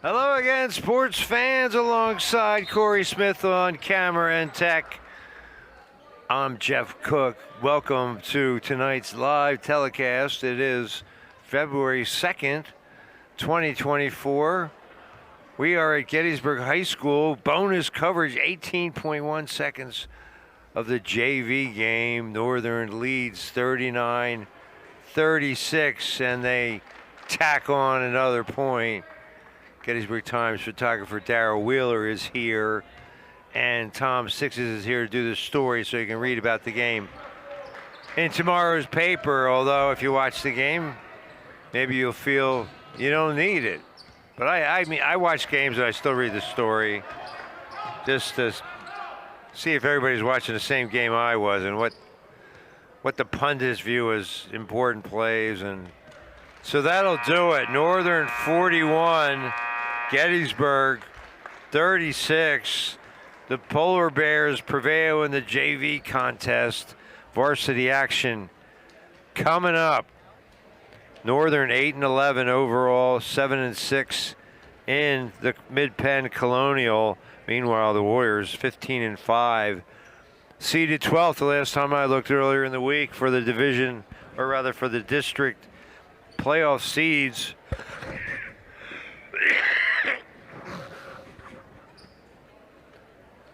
Hello again, sports fans, alongside Corey Smith on camera and tech. I'm Jeff Cook. Welcome to tonight's live telecast. It is February 2nd, 2024. We are at Gettysburg High School. Bonus coverage, 18.1 seconds of the JV game. Northern leads 39-36, and they tack on another point. Gettysburg Times photographer Darrell Wheeler is here, and Tom Sixes is here to do the story so you can read about the game in tomorrow's paper. Although if you watch the game, maybe you'll feel you don't need it. But I watch games and I still read the story just to see if everybody's watching the same game I was and what the pundits view as important plays. And so that'll do it. Northern 41. Gettysburg 36. The Polar Bears prevail in the JV contest. Varsity action coming up. Northern 8-11 overall, 7-6 in the Mid-Penn Colonial. Meanwhile, the Warriors 15-5, seeded 12th the last time I looked earlier in the week for the division, or rather for the district playoff seeds.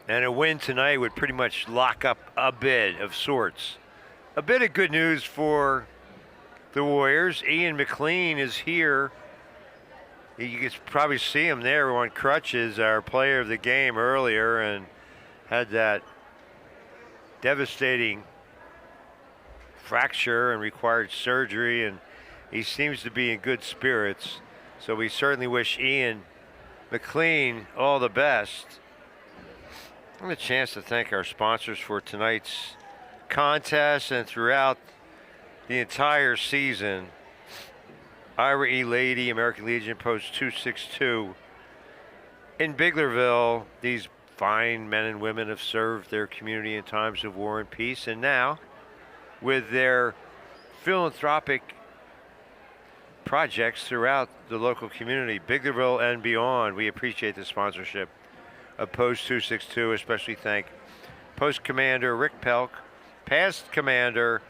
And a win tonight would pretty much lock up a bid of sorts. A bit of good news for the Warriors. Ian McLean is here. You can probably see him there on crutches, our player of the game earlier, and had that devastating fracture and required surgery, and he seems to be in good spirits. So we certainly wish Ian McLean all the best. And a chance to thank our sponsors for tonight's contest and throughout the entire season. Ira E. Lady, American Legion, Post 262. In Biglerville, these fine men and women have served their community in times of war and peace, and now, with their philanthropic projects throughout the local community, Biglerville and beyond, we appreciate the sponsorship of Post 262. Especially thank Post Commander Rick Pelk, Past Commander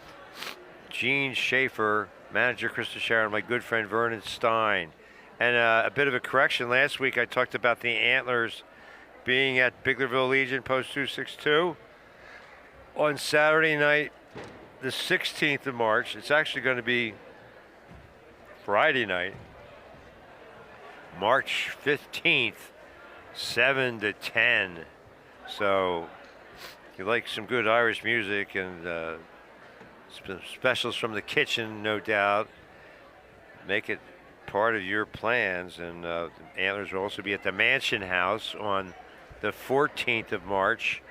Gene Schaefer, Manager Krista Sharon, my good friend Vernon Stein. And a bit of a correction. Last week I talked about the Antlers being at Biglerville Legion, Post 262. On Saturday night, the 16th of March, it's actually going to be Friday night, March 15th. 7-10. So if you like some good Irish music and specials from the kitchen, no doubt, make it part of your plans. And Antlers will also be at the Mansion House on the 14th of March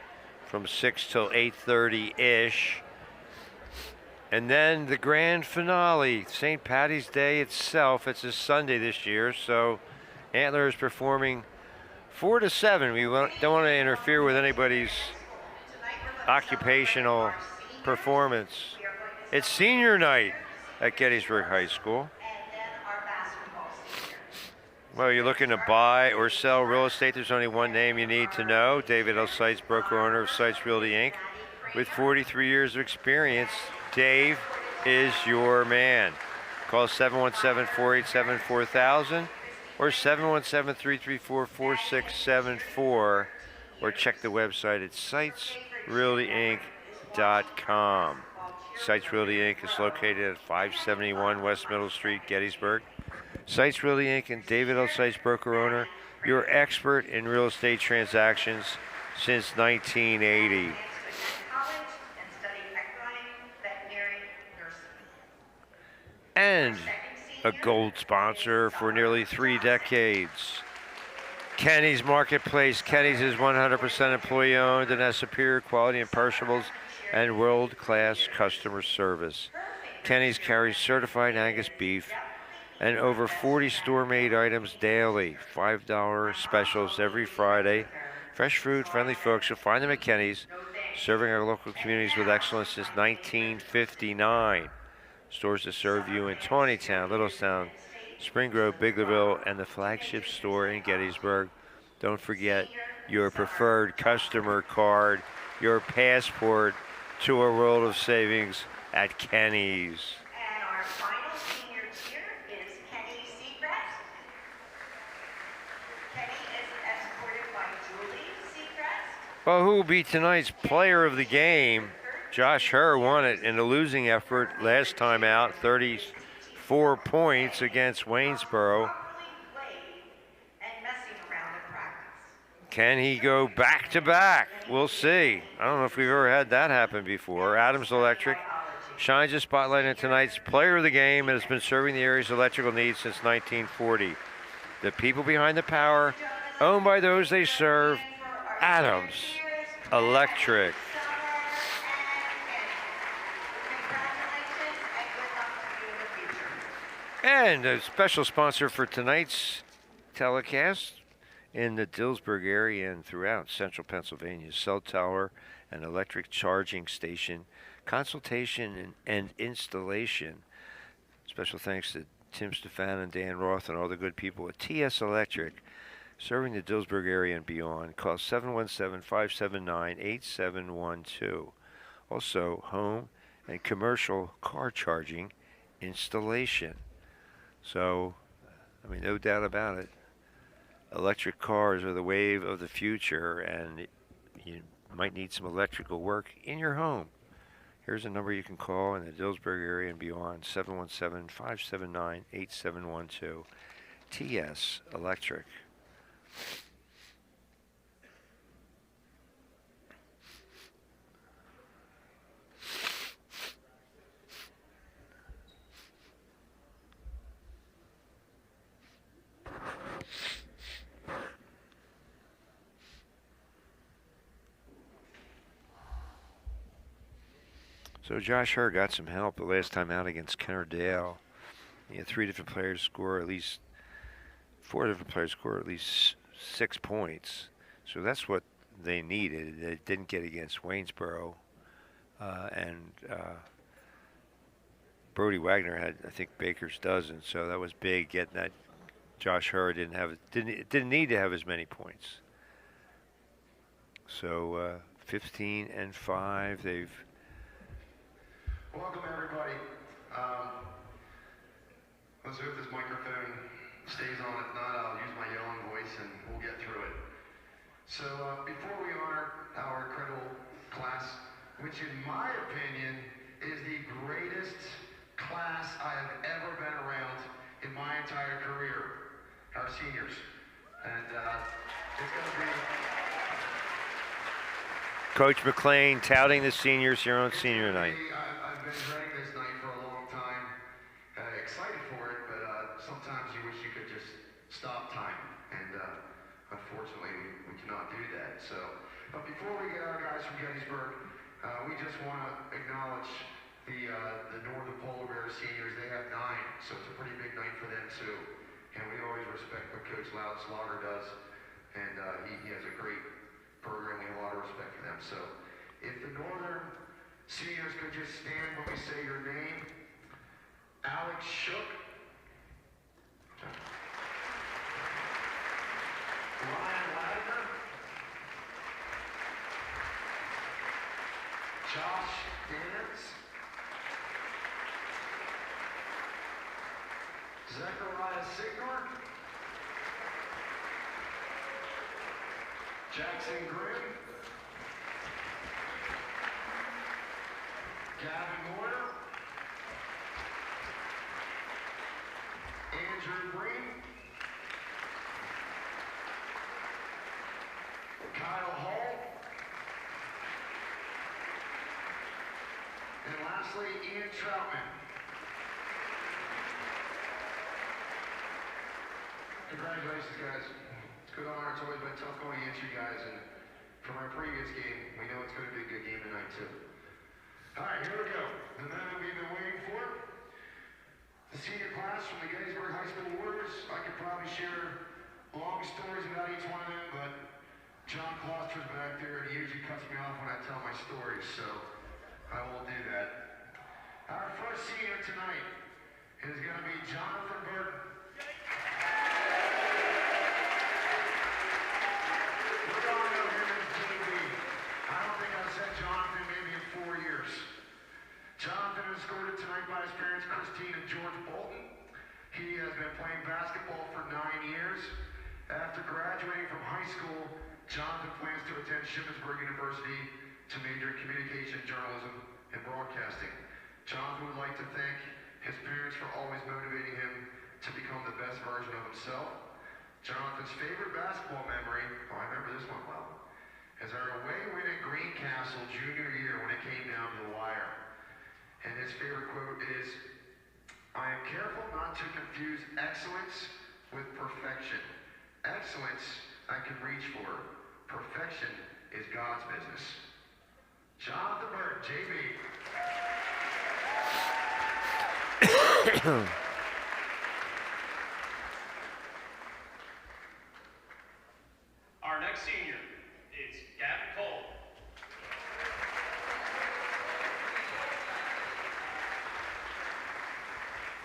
from 6 till 8:30-ish. And then the grand finale, St. Patty's Day itself. It's a Sunday this year, so Antlers performing 4 to 7. We don't want to interfere with anybody's occupational performance. It's senior night at Gettysburg High School. Well, you're looking to buy or sell real estate, there's only one name you need to know. David L. Seitz, broker owner of Seitz Realty Inc. With 43 years of experience, Dave is your man. Call 717-487-4000. or 717-334-4674, or check the website at sitesrealtyinc.com. Sites Realty Inc. is located at 571 West Middle Street, Gettysburg. Sites Realty Inc. and David L. Seitz, broker owner, your expert in real estate transactions since 1980. And a gold sponsor for nearly 3 decades. Kenny's Marketplace. Kenny's is 100% employee owned and has superior quality in perishables and world-class customer service. Kenny's carries certified Angus beef and over 40 store-made items daily. $5 specials every Friday. Fresh food, friendly folks. You'll find them at Kenny's, serving our local communities with excellence since 1959. Stores that serve you in Tawnytown, Littlestown, Spring Grove, Biglerville, and the flagship store in Gettysburg. Don't forget your preferred customer card, your passport to a world of savings at Kenny's. And our final senior cheer is Kenny Seacrest. Kenny is escorted by Julie Seacrest. Well, who will be tonight's player of the game? Josh Herr won it in a losing effort last time out, 34 points against Waynesboro. Can he go back to back? We'll see. I don't know if we've ever had that happen before. Adams Electric shines a spotlight on tonight's player of the game and has been serving the area's electrical needs since 1940. The people behind the power, owned by those they serve, Adams Electric. And a special sponsor for tonight's telecast in the Dillsburg area and throughout central Pennsylvania, cell tower and electric charging station, consultation and installation. Special thanks to Tim Stefan and Dan Roth and all the good people at TS Electric, serving the Dillsburg area and beyond. Call 717-579-8712. Also, home and commercial car charging installation. So, I mean, no doubt about it. Electric cars are the wave of the future, and you might need some electrical work in your home. Here's a number you can call in the Dillsburg area and beyond, 717-579-8712. TS Electric. So Josh Herr got some help the last time out against Kennerdale. He had 4 different players score at least 6 points. So that's what they needed. They didn't get against Waynesboro. And Brody Wagner had, I think, Baker's dozen. So that was big getting that. Josh Herr didn't need to have as many points. So 15-5. They've. Welcome everybody. Let's hope this microphone stays on. If not, I'll use my yelling voice and we'll get through it. So before we honor our incredible class, which in my opinion is the greatest class I have ever been around in my entire career, our seniors. And it's going to be... Coach McLean touting the seniors here on senior night. I've been ready this night for a long time. Excited for it, but sometimes you wish you could just stop time. And unfortunately, we cannot do that. So, but before we get our guys from Gettysburg, we just want to acknowledge the Northern Polar Bear seniors. They have 9, so it's a pretty big night for them too. And we always respect what Coach Slaughter does. And he has a great program. We have a lot of respect for them. So if the Northern seniors could just stand when we say your name. Alex Shook. Ryan Wagner. Josh Dance. Zechariah Signer. Jackson Grimm. Gavin Moyer. Andrew Breen. Kyle Hall. And lastly, Ian Troutman. Congratulations, guys. It's a good honor. It's always been tough going against you guys. And from our previous game, we know it's going to be a good game tonight, too. All right, here we go. The man that we've been waiting for. The senior class from the Gettysburg High School Warriors. I could probably share long stories about each one of them, but John Kloster's back there, and he usually cuts me off when I tell my stories, so I won't do that. Our first senior tonight is going to be Jonathan Burton. After graduating from high school, Jonathan plans to attend Gettysburg University to major in communication, journalism, and broadcasting. Jonathan would like to thank his parents for always motivating him to become the best version of himself. Jonathan's favorite basketball memory, oh, I remember this one well, is our away win at Greencastle junior year when it came down to the wire. And his favorite quote is, "I am careful not to confuse excellence with perfection. Excellence I can reach for. Perfection is God's business." Jonathan Burke, JB. Our next senior is Gavin Cole.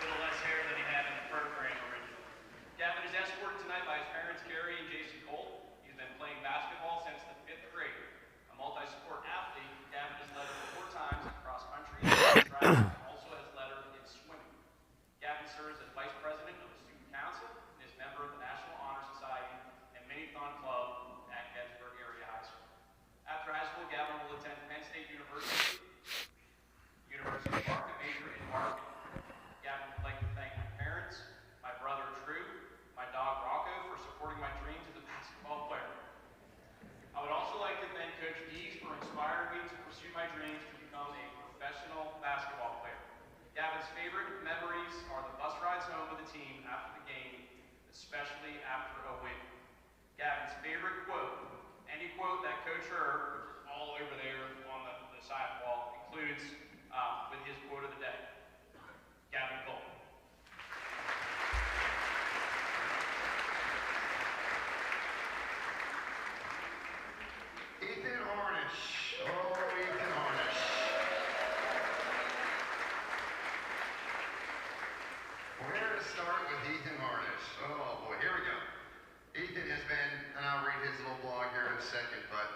A little less hair than he had in the program originally. Gavin is escorted tonight by his parents, Gary and Jason Cole. He's been playing basketball since the 5th grade. A multi-sport athlete, Gavin has led 4 times in cross country and track, and also has led in swimming. Gavin serves as vice president of the student council and is member of the National Honor Society and Mini-Thon Club at Gettysburg Area High School. After high school, Gavin will attend Penn State University, University of Market, major in marketing. Gavin would like to thank my parents, my brother Drew, my dog Rocco for supporting my dreams as a basketball player. I would also like to thank Coach Dees for inspiring me to pursue my dreams to become a professional basketball player. Gavin's favorite memories are the bus rides home with the team after the game, especially after a win. Gavin's favorite quote, any quote that Coach heard, which is all over there on the sidewall, includes with his quote of the day. Gavin Cole. Ethan Harnish. Oh, Ethan Harnish. Where to start with Ethan Harnish? Oh boy, here we go. Ethan has been, and I'll read his little blog here in a second, but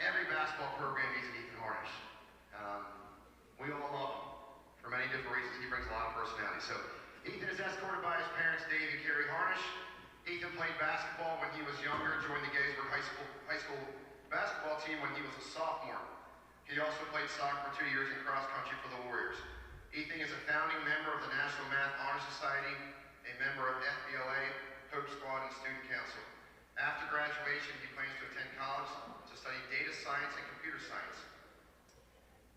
every basketball program needs an Ethan Harnish. We all love him for many different reasons. He brings a lot of personality. So Ethan is escorted by his parents, Dave and Carrie Harnish. Ethan played basketball when he was younger, joined the Gettysburg high school basketball team when he was a sophomore. He also played soccer for 2 years in cross country for the Warriors. Ethan is a founding member of the National Math Honor Society, a member of FBLA, Hope Squad, and Student Council. After graduation, he plans to attend college to study data science and computer science.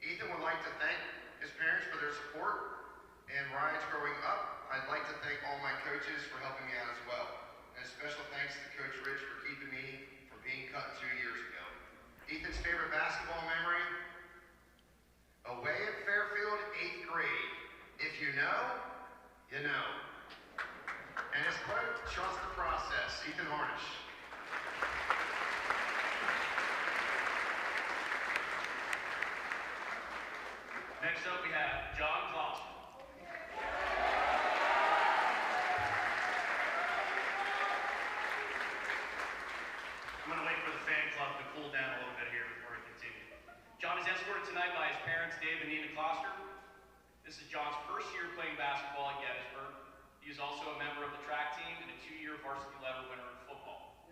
Ethan would like to thank his parents for their support and rides growing up. I'd like to thank all my coaches for helping me out as well. And a special thanks to Coach Rich for keeping me from being cut 2 years ago. Ethan's favorite basketball memory? Away at Fairfield, 8th grade. If you know, you know. And his quote, "Trust the process." Ethan Harnish. Next up, we have John Clausen. I'm going to wait for the fan club to cool down a little bit here before we continue. John is escorted tonight by his parents, Dave and Nina Kloster. This is John's first year playing basketball at Gettysburg. He is also a member of the track team and a 2-year varsity level winner in football.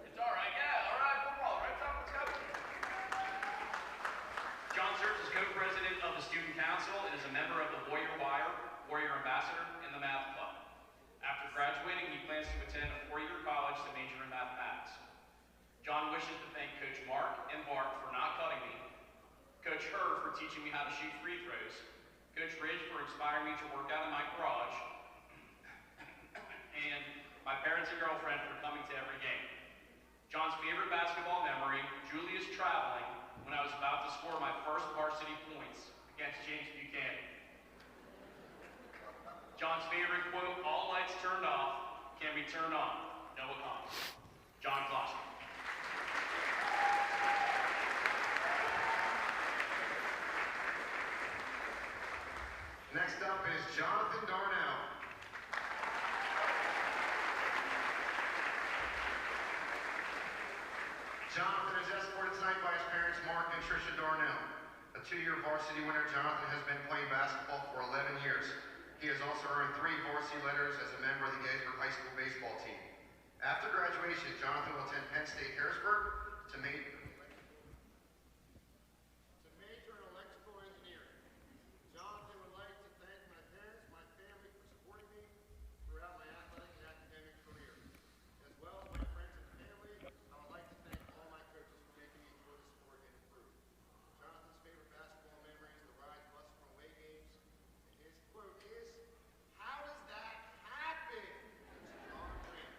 It's all right, yeah, all right, football, right, Tom, let's go. John serves as co-president of the Student Council and is a member of the Warrior Wire, Warrior Ambassador, and the Math Club. After graduating, he plans to attend a 4-year college to major in mathematics. John wishes to thank Coach Mark and Bart for not cutting me, Coach Herr for teaching me how to shoot free throws, Coach Ridge for inspiring me to work out in my garage, and my parents and girlfriend for coming to every game. John's favorite basketball memory, Julius traveling when I was about to score my first varsity points against James Buchanan. John's favorite quote, "All lights turned off can be turned on." Noah Collins. John Clausen. Next up is Jonathan Darnell. Jonathan is escorted tonight by his parents, Mark and Tricia Darnell. A 2-year varsity winner, Jonathan has been playing basketball for 11 years. He has also earned 3 varsity letters as a member of the Gettysburg High School baseball team. After graduation, Jonathan will attend Penn State Harrisburg to major in electrical engineering. Jonathan would like to thank my parents, my family for supporting me throughout my athletic and academic career. As well as my friends and family, I would like to thank all my coaches for making me enjoy the sport and improve. Jonathan's favorite basketball memory is the ride bus from away games, and his quote is, "How does that happen?" It's John Grant.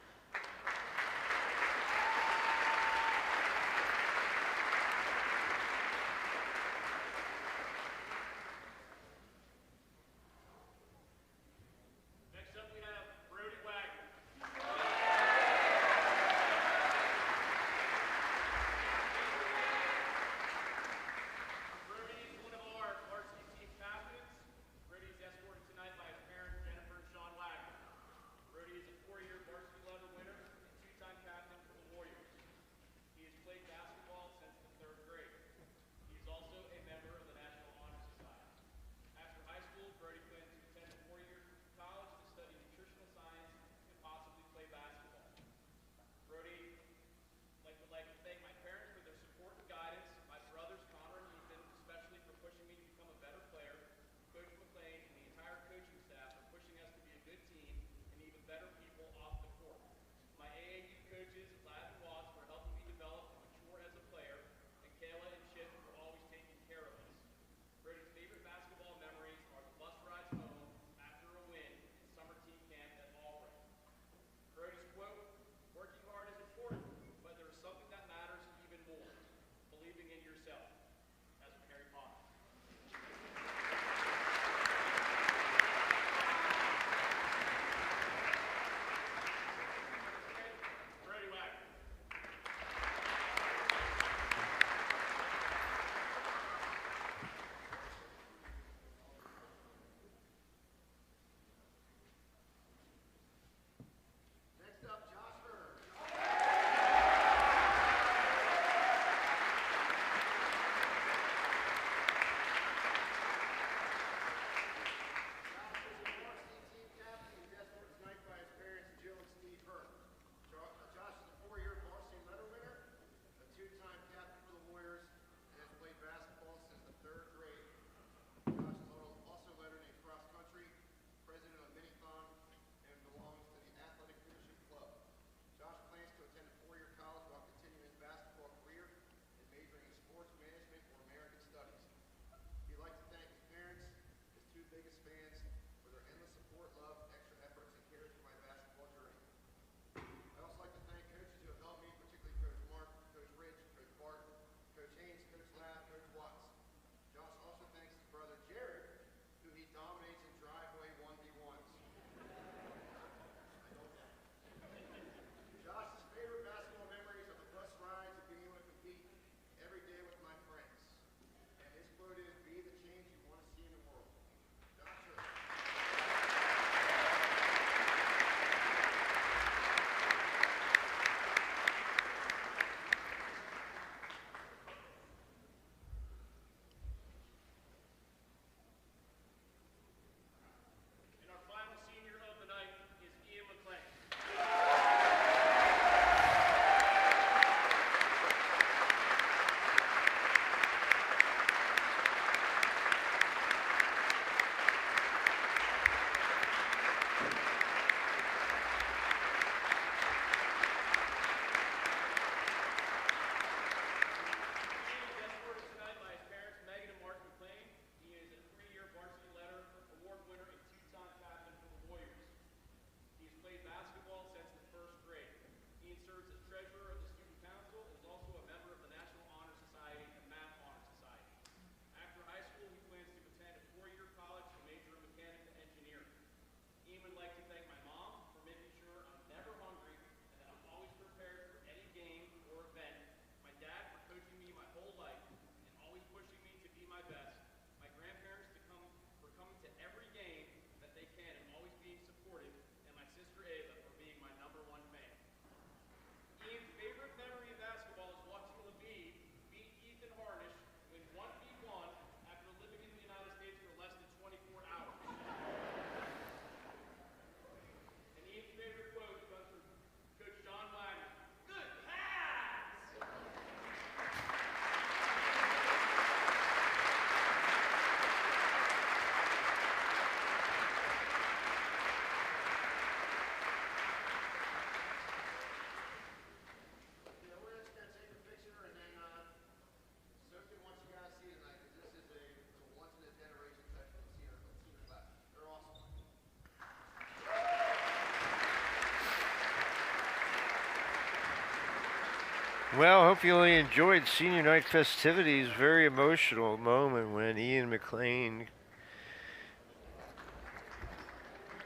Well, hope you really enjoyed senior night festivities. Very emotional moment when Ian McLean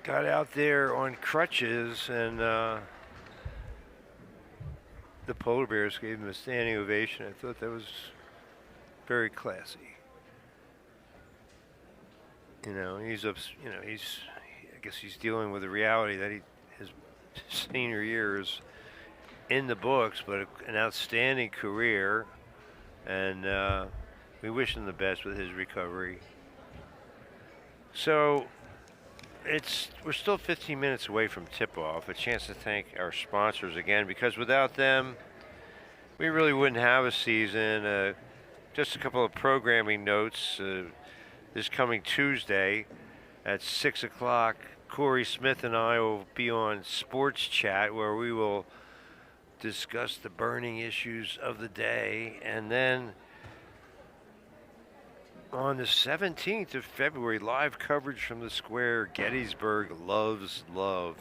got out there on crutches and the Polar Bears gave him a standing ovation. I thought that was very classy. I guess he's dealing with the reality that his senior year is in the books, but an outstanding career, and we wish him the best with his recovery. So we're still 15 minutes away from tip-off. A chance to thank our sponsors again, because without them, we really wouldn't have a season. Just a couple of programming notes. This coming Tuesday at 6 o'clock, Corey Smith and I will be on Sports Chat, where we will discuss the burning issues of the day. And then on the 17th of February, live coverage from the square, Gettysburg loves love.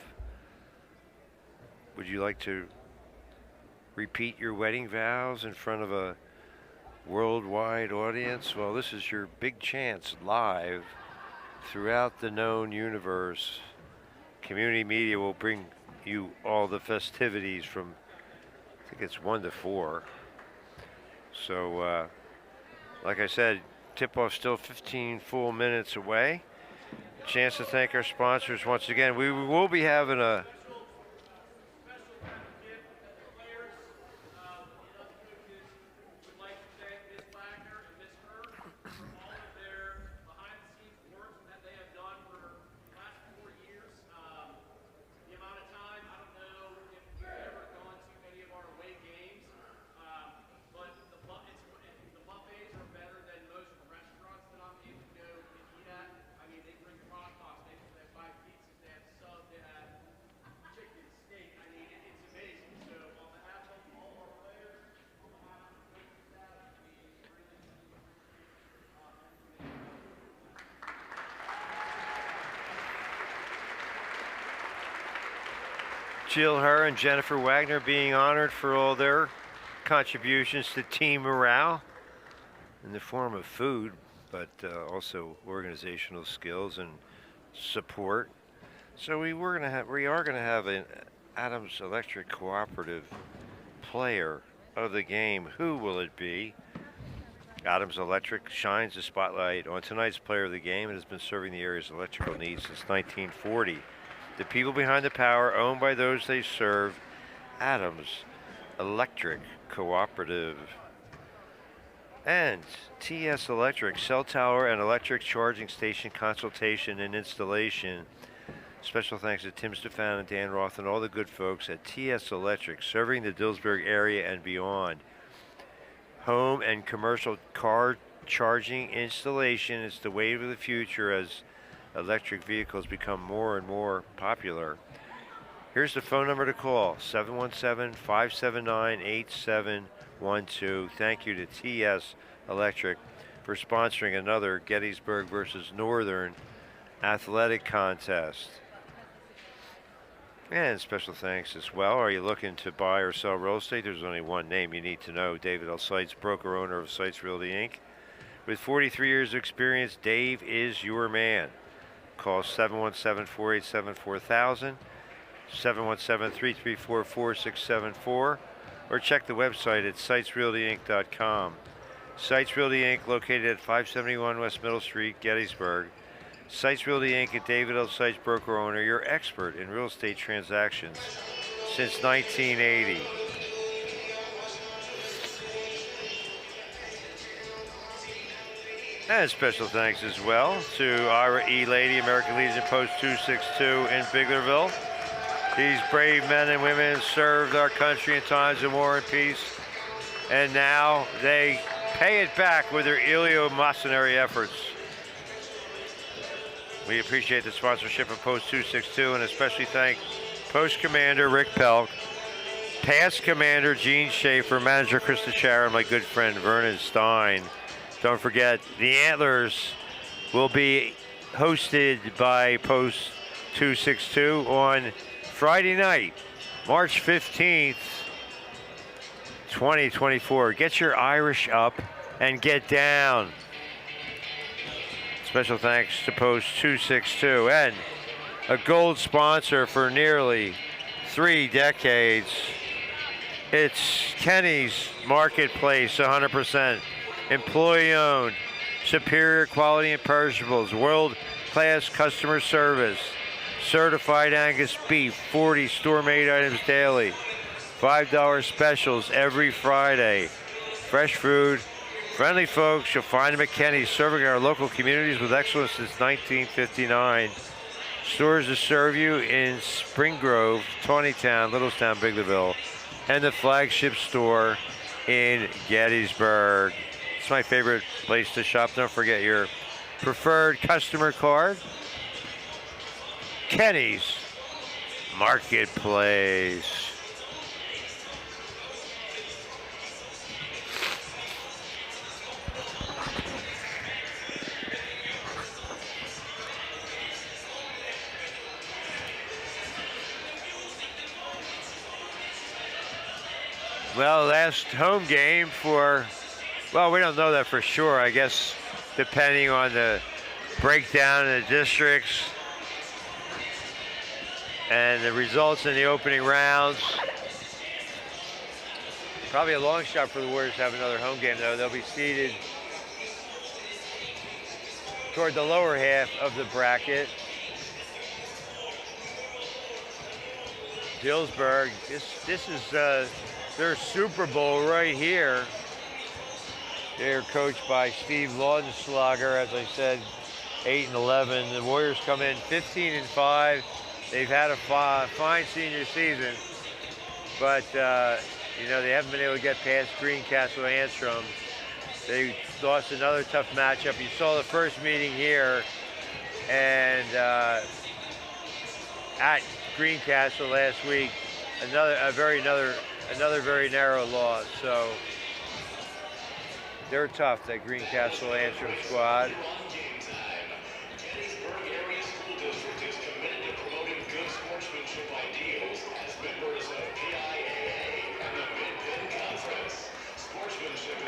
Would you like to repeat your wedding vows in front of a worldwide audience? Well, this is your big chance, live throughout the known universe. Community media will bring you all the festivities from, I think it's 1 to 4. So, like I said, tip-off still 15 full minutes away. Chance to thank our sponsors once again. We will be having a Jill Herr and Jennifer Wagner being honored for all their contributions to team morale in the form of food, but also organizational skills and support. So we are going to have an Adams Electric Cooperative Player of the Game. Who will it be? Adams Electric shines the spotlight on tonight's Player of the Game and has been serving the area's electrical needs since 1940. The people behind the power, owned by those they serve. Adams Electric Cooperative. And TS Electric, cell tower and electric charging station consultation and installation. Special thanks to Tim Stefan and Dan Roth and all the good folks at TS Electric, serving the Dillsburg area and beyond. Home and commercial car charging installation is the wave of the future as electric vehicles become more and more popular. Here's the phone number to call, 717-579-8712. Thank you to TS Electric for sponsoring another Gettysburg versus Northern athletic contest. And special thanks as well. Are you looking to buy or sell real estate? There's only one name you need to know. David L. Seitz, broker owner of Seitz Realty Inc. With 43 years of experience, Dave is your man. Call 717-487-4000, 717-334-4674, or check the website at SeitsRealtyInc.com. Seitz Realty Inc., located at 571 West Middle Street, Gettysburg. Seitz Realty Inc. and David L. Seitz, broker owner, your expert in real estate transactions since 1980. And special thanks as well to Ira E. Lady, American Legion Post 262 in Biglerville. These brave men and women served our country in times of war and peace, and now they pay it back with their eleemosynary efforts. We appreciate the sponsorship of Post 262 and especially thank Post Commander Rick Pelk, Past Commander Gene Schaefer, Manager Krista Sharon, my good friend Vernon Stein. Don't forget, the Antlers will be hosted by Post 262 on Friday night, March 15th 2024. Get your Irish up and get down. Special thanks to Post 262 and a gold sponsor for nearly 3 decades. It's Kenny's Marketplace, 100% employee-owned, superior quality and perishables, world-class customer service, certified Angus beef, 40 store-made items daily, $5 specials every Friday, fresh food, friendly folks. You'll find them at Kenny's, serving our local communities with excellence since 1959. Stores to serve you in Spring Grove, Tawnytown, Littlestown, Biglerville, and the flagship store in Gettysburg. It's my favorite place to shop. Don't forget your preferred customer card. Kenny's Marketplace. Well, last home game for, well, we don't know that for sure. I guess depending on the breakdown in the districts and the results in the opening rounds. Probably a long shot for the Warriors to have another home game, though. They'll be seated toward the lower half of the bracket. Gettysburg, this is their Super Bowl right here. They're coached by Steve Laudenschlager, as I said, 8-11. The Warriors come in 15-5. They've had a fine senior season, but you know, they haven't been able to get past Greencastle Antrim. They lost another tough matchup. You saw the first meeting here, and at Greencastle last week, another very narrow loss. So they're tough, that Greencastle Antrim squad.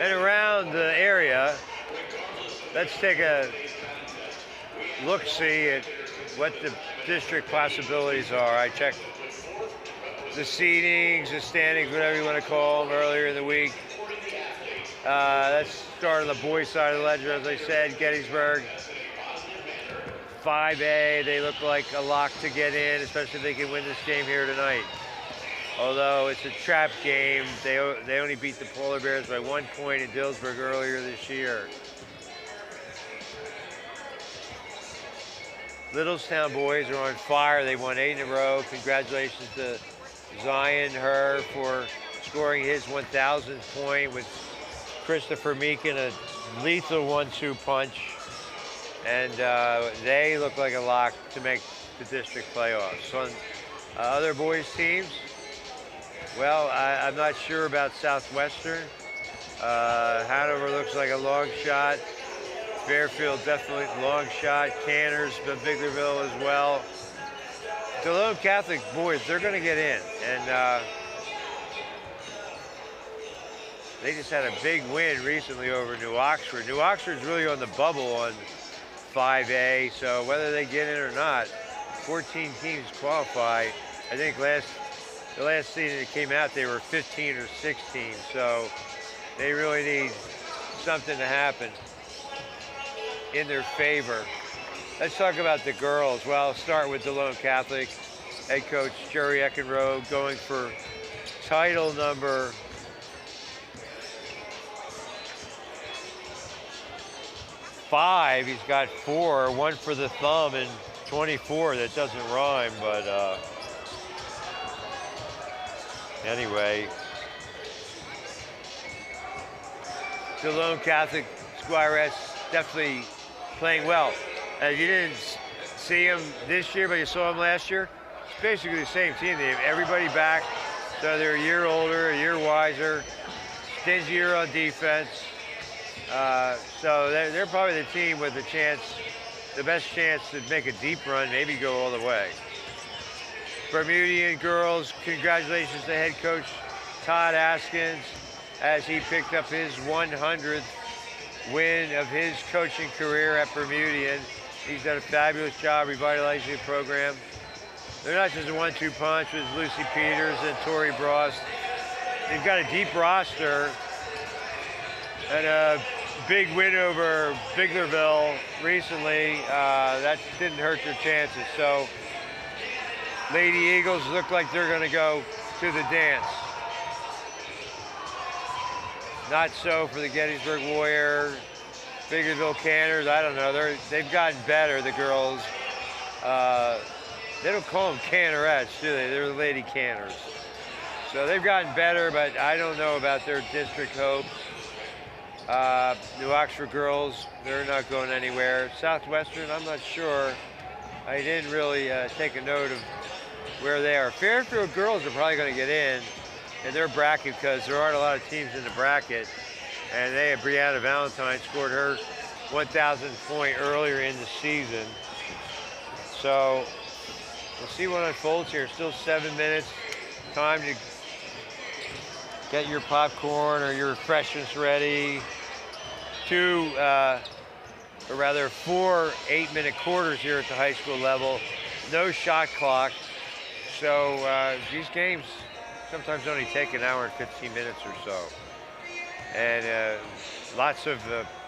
And around the area, let's take a look-see at what the district possibilities are. I checked the seedings, the standings, whatever you want to call them, earlier in the week. Let's start on the boys' side of the ledger. As I said, Gettysburg, 5A. They look like a lock to get in, especially if they can win this game here tonight. Although it's a trap game, they only beat the Polar Bears by 1 point in Dillsburg earlier this year. Littlestown boys are on fire. They won 8 in a row. Congratulations to Zion Herr for scoring his 1,000th point with Christopher Meekin, a lethal 1-2 punch. And they look like a lock to make the district playoffs. On other boys teams, well, I'm not sure about Southwestern. Hanover looks like a long shot. Fairfield definitely long shot. Canners, but Biglerville as well. Delone Catholic boys, they're going to get in. And they just had a big win recently over New Oxford. New Oxford's really on the bubble on 5A, so whether they get in or not, 14 teams qualify. I think the last season it came out, they were 15 or 16, so they really need something to happen in their favor. Let's talk about the girls. Well, I'll start with Delone Catholic. Head coach Jerry Eckenroe going for title number 5. He's got 4, 1 for the thumb, and 24. That doesn't rhyme, but anyway. Delone Catholic Squirettes definitely playing well. You didn't see him this year, but you saw him last year. It's basically the same team. They have everybody back, so they're a year older, a year wiser, stingier on defense. So they're probably the team with the best chance to make a deep run, maybe go all the way. Bermudian girls, congratulations to head coach Todd Askins. as he picked up his 100th win of his coaching career at Bermudian. He's done a fabulous job revitalizing the program. They're not just a 1-2 punch with Lucy Peters and Tori Brost. They've got a deep roster and a big win over Biglerville recently. That didn't hurt their chances. So Lady Eagles look like they're going to go to the dance. Not so for the Gettysburg Warrior, Biglerville Canners. I don't know. They've gotten better, the girls. They don't call them cannerettes, do they? They're the Lady Canners. So they've gotten better, but I don't know about their district hopes. New Oxford girls, they're not going anywhere. Southwestern, I'm not sure. I didn't really take a note of where they are. Fairfield girls are probably going to get in their bracket because there aren't a lot of teams in the bracket. And they had Brianna Valentine scored her 1,000th point earlier in the season. So we'll see what unfolds here. Still 7 minutes. Time to get your popcorn or your refreshments ready. 4 8-minute quarters here at the high school level. No shot clock. So these games sometimes only take an hour and 15 minutes or so. And lots of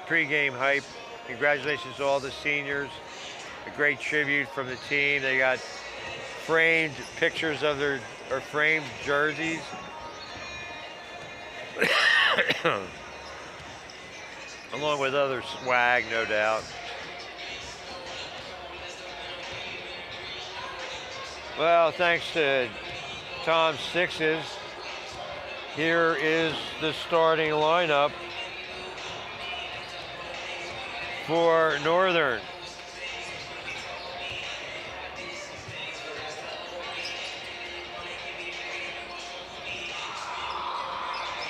pregame hype. Congratulations to all the seniors. A great tribute from the team. They got framed pictures of framed jerseys. Along with other swag, no doubt. Well, thanks to Tom Sixes, here is the starting lineup for Northern.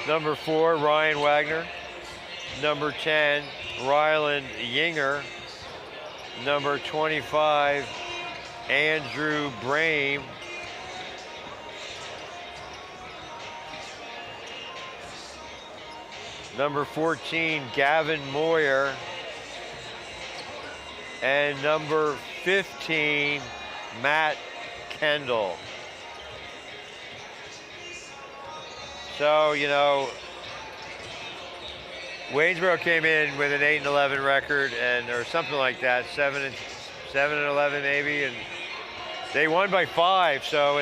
Number 4, Ryan Wagner. Number 10, Ryland Yinger. Number 25, Andrew Brame. Number 14, Gavin Moyer. And number 15, Matt Kendall. So, you know, Waynesboro came in with an 8-11 record, or something like that, 7-11 maybe, and they won by 5. So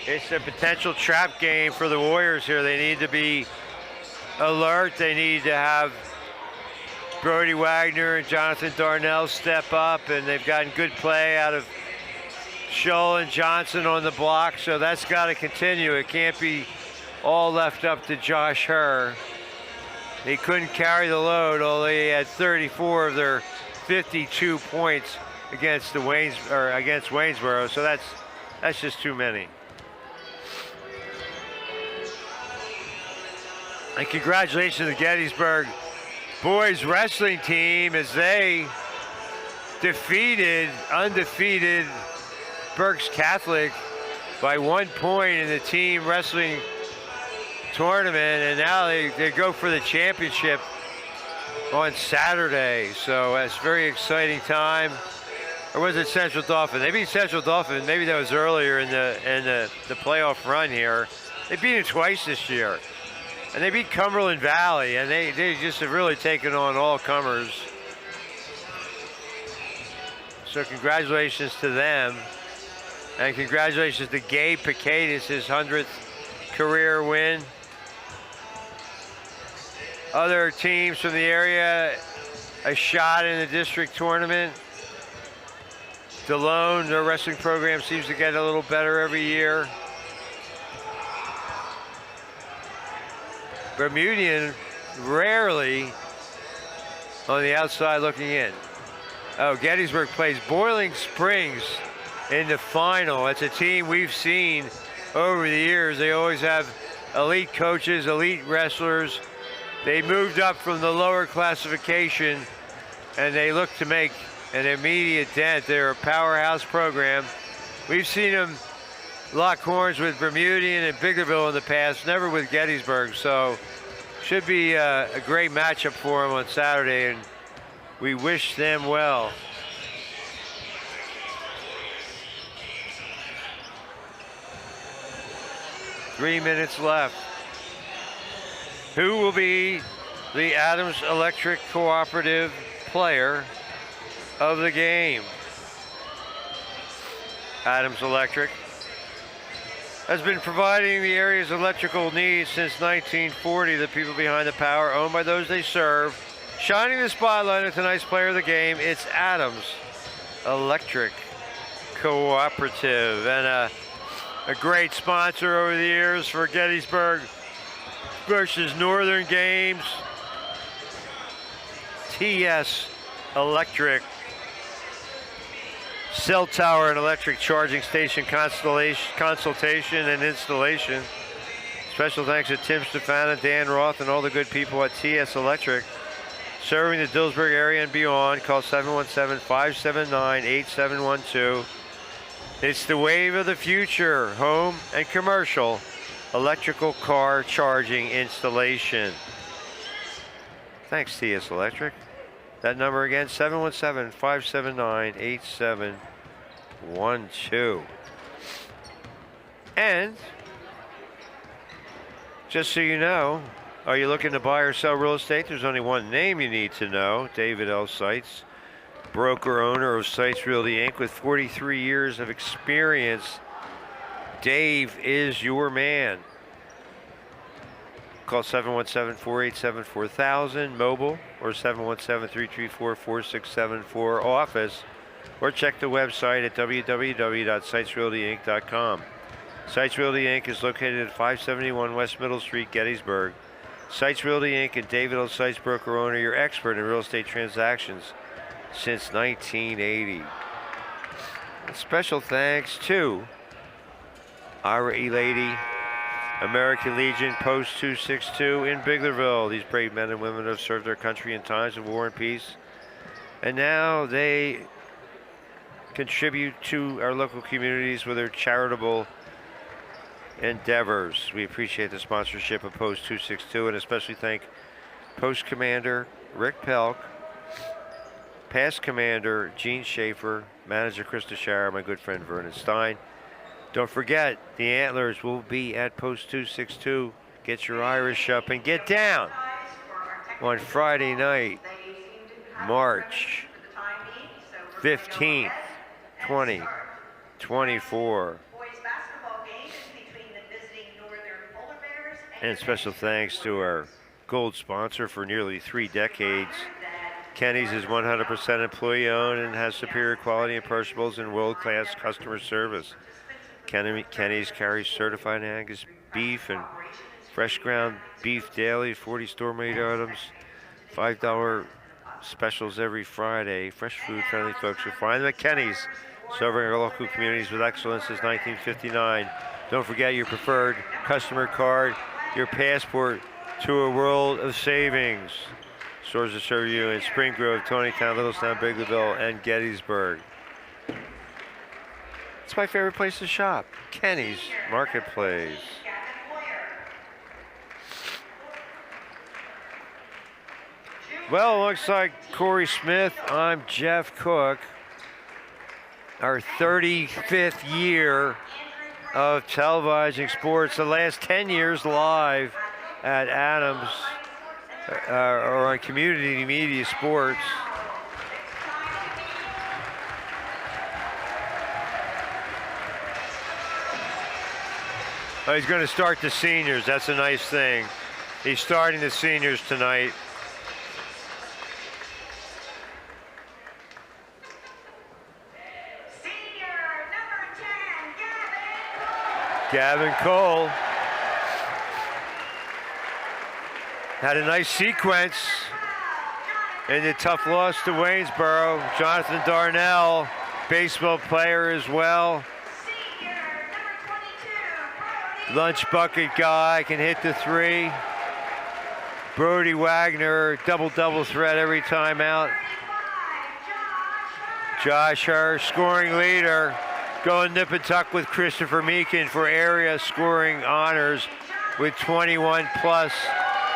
it's a potential trap game for the Warriors here. They need to be alert. They need to have Brody Wagner and Jonathan Darnell step up, and they've gotten good play out of Scholl and Johnson on the block. So that's got to continue. It can't be all left up to Josh Herr. He couldn't carry the load, although he had 34 of their 52 points against Waynesboro. So that's just too many. And congratulations to the Gettysburg boys wrestling team as they defeated undefeated Berks Catholic by 1 point in the team wrestling tournament, and now they go for the championship on Saturday. So that's a very exciting time. Or was it Central Dauphin? They beat Central Dauphin. Maybe that was earlier in the playoff run here. They beat it twice this year. And they beat Cumberland Valley, and they just have really taken on all comers. So congratulations to them. And congratulations to Gabe Picatus, his 100th career win. Other teams from the area, a shot in the district tournament. DeLone, their wrestling program seems to get a little better every year. Bermudian rarely on the outside looking in. Oh, Gettysburg plays Boiling Springs in the final. It's a team we've seen over the years. They always have elite coaches, elite wrestlers. They moved up from the lower classification, and they look to make an immediate dent. They're a powerhouse program. We've seen them locked horns with Bermudian and Biggerville in the past, never with Gettysburg. So should be a great matchup for them on Saturday, and we wish them well. Three minutes left. Who will be the Adams Electric Cooperative player of the game? Adams Electric has been providing the area's electrical needs since 1940. The people behind the power, owned by those they serve. Shining the spotlight on tonight's player of the game, it's Adams Electric Cooperative. And a great sponsor over the years for Gettysburg versus Northern games. TS Electric. Cell tower and electric charging station consultation and installation. Special thanks to Tim Stefana, Dan Roth, and all the good people at TS Electric. Serving the Dillsburg area and beyond. Call 717-579-8712. It's the wave of the future. Home and commercial electrical car charging installation. Thanks, TS Electric. That number again, 717-579-8712. And just so you know, are you looking to buy or sell real estate? There's only one name you need to know. David L. Seitz, broker owner of Seitz Realty Inc. with 43 years of experience. Dave is your man. Call 717-487-4000 mobile or 717-334-4674 office, or check the website at www.sitesrealtyinc.com. Seitz Realty Inc. is located at 571 West Middle Street, Gettysburg. Seitz Realty Inc. and David L. Seitz, broker owner, your expert in real estate transactions since 1980. And special thanks to Ira E. Lady, American Legion, Post 262 in Biglerville. These brave men and women have served their country in times of war and peace, and now they contribute to our local communities with their charitable endeavors. We appreciate the sponsorship of Post 262, and especially thank Post Commander Rick Pelk, Past Commander Gene Schaefer, Manager Krista Shara, my good friend Vernon Stein. Don't forget, the Antlers will be at Post 262. Get your Irish up and get down on Friday night, March 15th, 2024. And special thanks to our gold sponsor for nearly 3 decades. Kenny's is 100% employee owned and has superior quality and perishables and world-class customer service. Kenny's carries certified Angus beef and fresh ground beef daily, 40 store-made items, $5 specials every Friday. Fresh food, friendly folks. You'll find them at Kenny's, serving our local communities with excellence since 1959. Don't forget your preferred customer card, your passport to a world of savings. Stores that serve you in Spring Grove, Tonytown, Littlestown, Biglerville, and Gettysburg. It's my favorite place to shop, Kenny's Marketplace. Well, alongside Corey Smith, I'm Jeff Cook. Our 35th year of televising sports, the last 10 years live at Adams or on Community Media Sports. Oh, he's going to start the seniors. That's a nice thing. He's starting the seniors tonight. Senior number 10, Gavin Cole had a nice sequence in the tough loss to Waynesboro. Jonathan Darnell, baseball player as well. Senior number 22, Lunch bucket guy, can hit the 3. Brody Wagner, double threat every time out. Josh Josh Hurst, scoring leader. going nip and tuck with Christopher Meekin for area scoring honors with 21 plus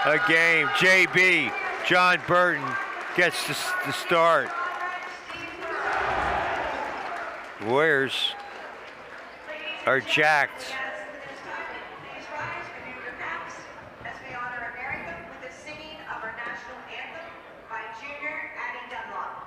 a game. JB, John Burton, gets the start. Warriors are jacked. Please rise, renew your caps as we honor America with the singing of our national anthem by Junior Addie Dunlop.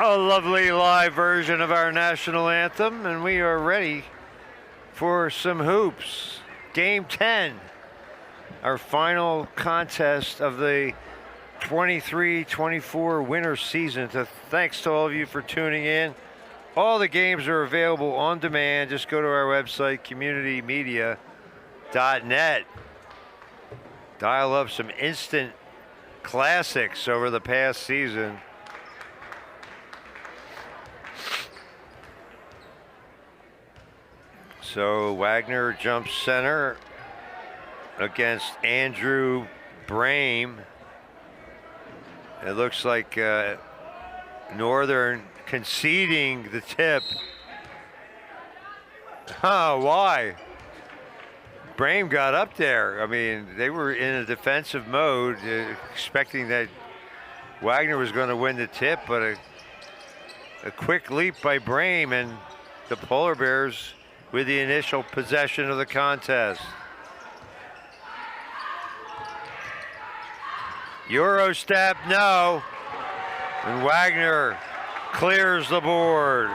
A lovely live version of our national anthem, and we are ready for some hoops. Game 10, our final contest of the 23-24 winter season. Thanks to all of you for tuning in. All the games are available on demand. Just go to our website, communitymedia.net. Dial up some instant classics over the past season. So Wagner jumps center against Andrew Brame. It looks like Northern conceding the tip. Why? Brame got up there. I mean, they were in a defensive mode, expecting that Wagner was going to win the tip, but a quick leap by Brame, and the Polar Bears with the initial possession of the contest. Euro step, no. And Wagner clears the board.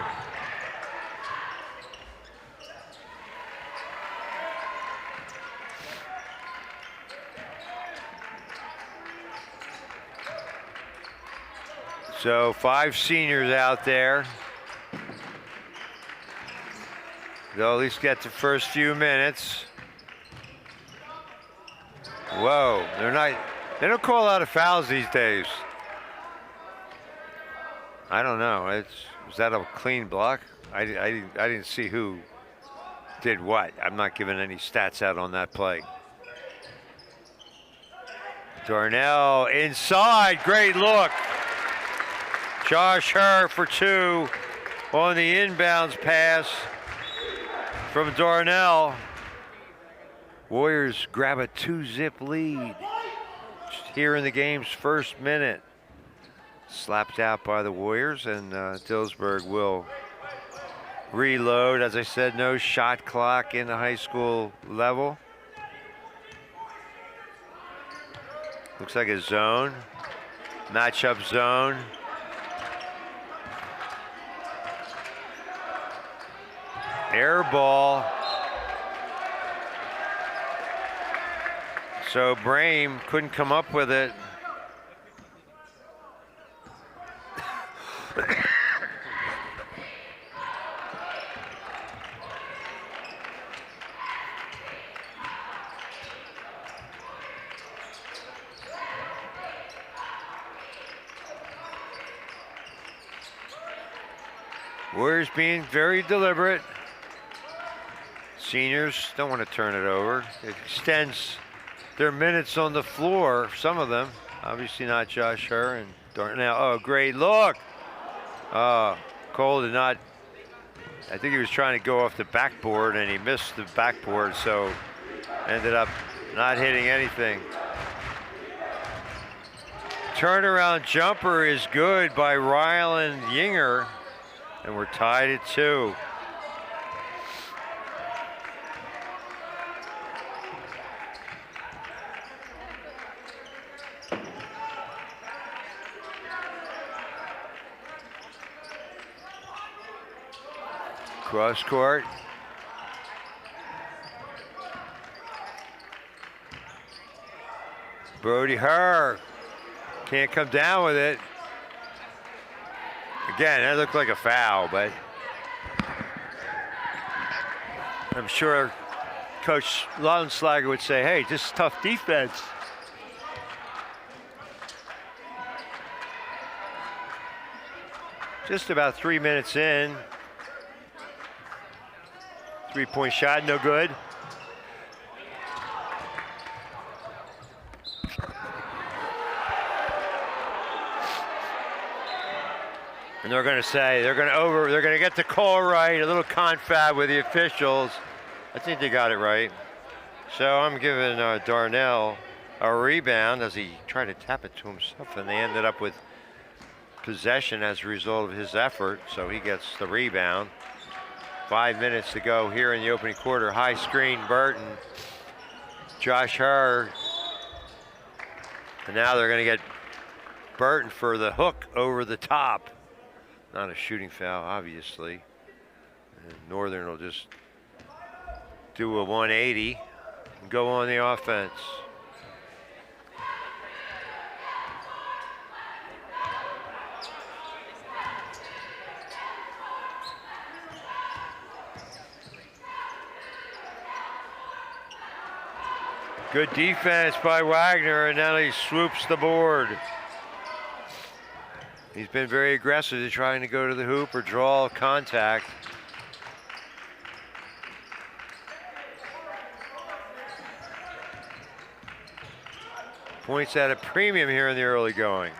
So 5 seniors out there. They'll at least get the first few minutes. Whoa, they don't call out of fouls these days. I don't know. Was that a clean block? I didn't see who did what. I'm not giving any stats out on that play. Darnell inside, great look. Josh Herr for 2 on the inbounds pass from Darnell. Warriors grab a 2-zip lead here in the game's first minute. Slapped out by the Warriors, and Gettysburg will reload. As I said, no shot clock in the high school level. Looks like a zone, matchup zone. Air ball. So Brame couldn't come up with it. Warriors being very deliberate. Seniors don't want to turn it over. It extends their minutes on the floor, some of them. Obviously not Josh Herr and Darnell. Oh, great look. Cole did not, I think he was trying to go off the backboard and he missed the backboard, so ended up not hitting anything. Turnaround jumper is good by Ryland Yinger, and we're tied at 2. Cross court. Brody Herr can't come down with it. Again, that looked like a foul, but I'm sure Coach Laudenslager would say, hey, just tough defense. Just about 3 minutes in. 3-point shot, no good. And they're going to say, they're going to get the call right, a little confab with the officials. I think they got it right. So I'm giving Darnell a rebound as he tried to tap it to himself, and they ended up with possession as a result of his effort, so he gets the rebound. 5 minutes to go here in the opening quarter. High screen, Burton. Josh Herr. And now they're going to get Burton for the hook over the top. Not a shooting foul, obviously. And Northern will just do a 180 and go on the offense. Good defense by Wagner, and now he swoops the board. He's been very aggressive trying to go to the hoop or draw contact. Points at a premium here in the early going.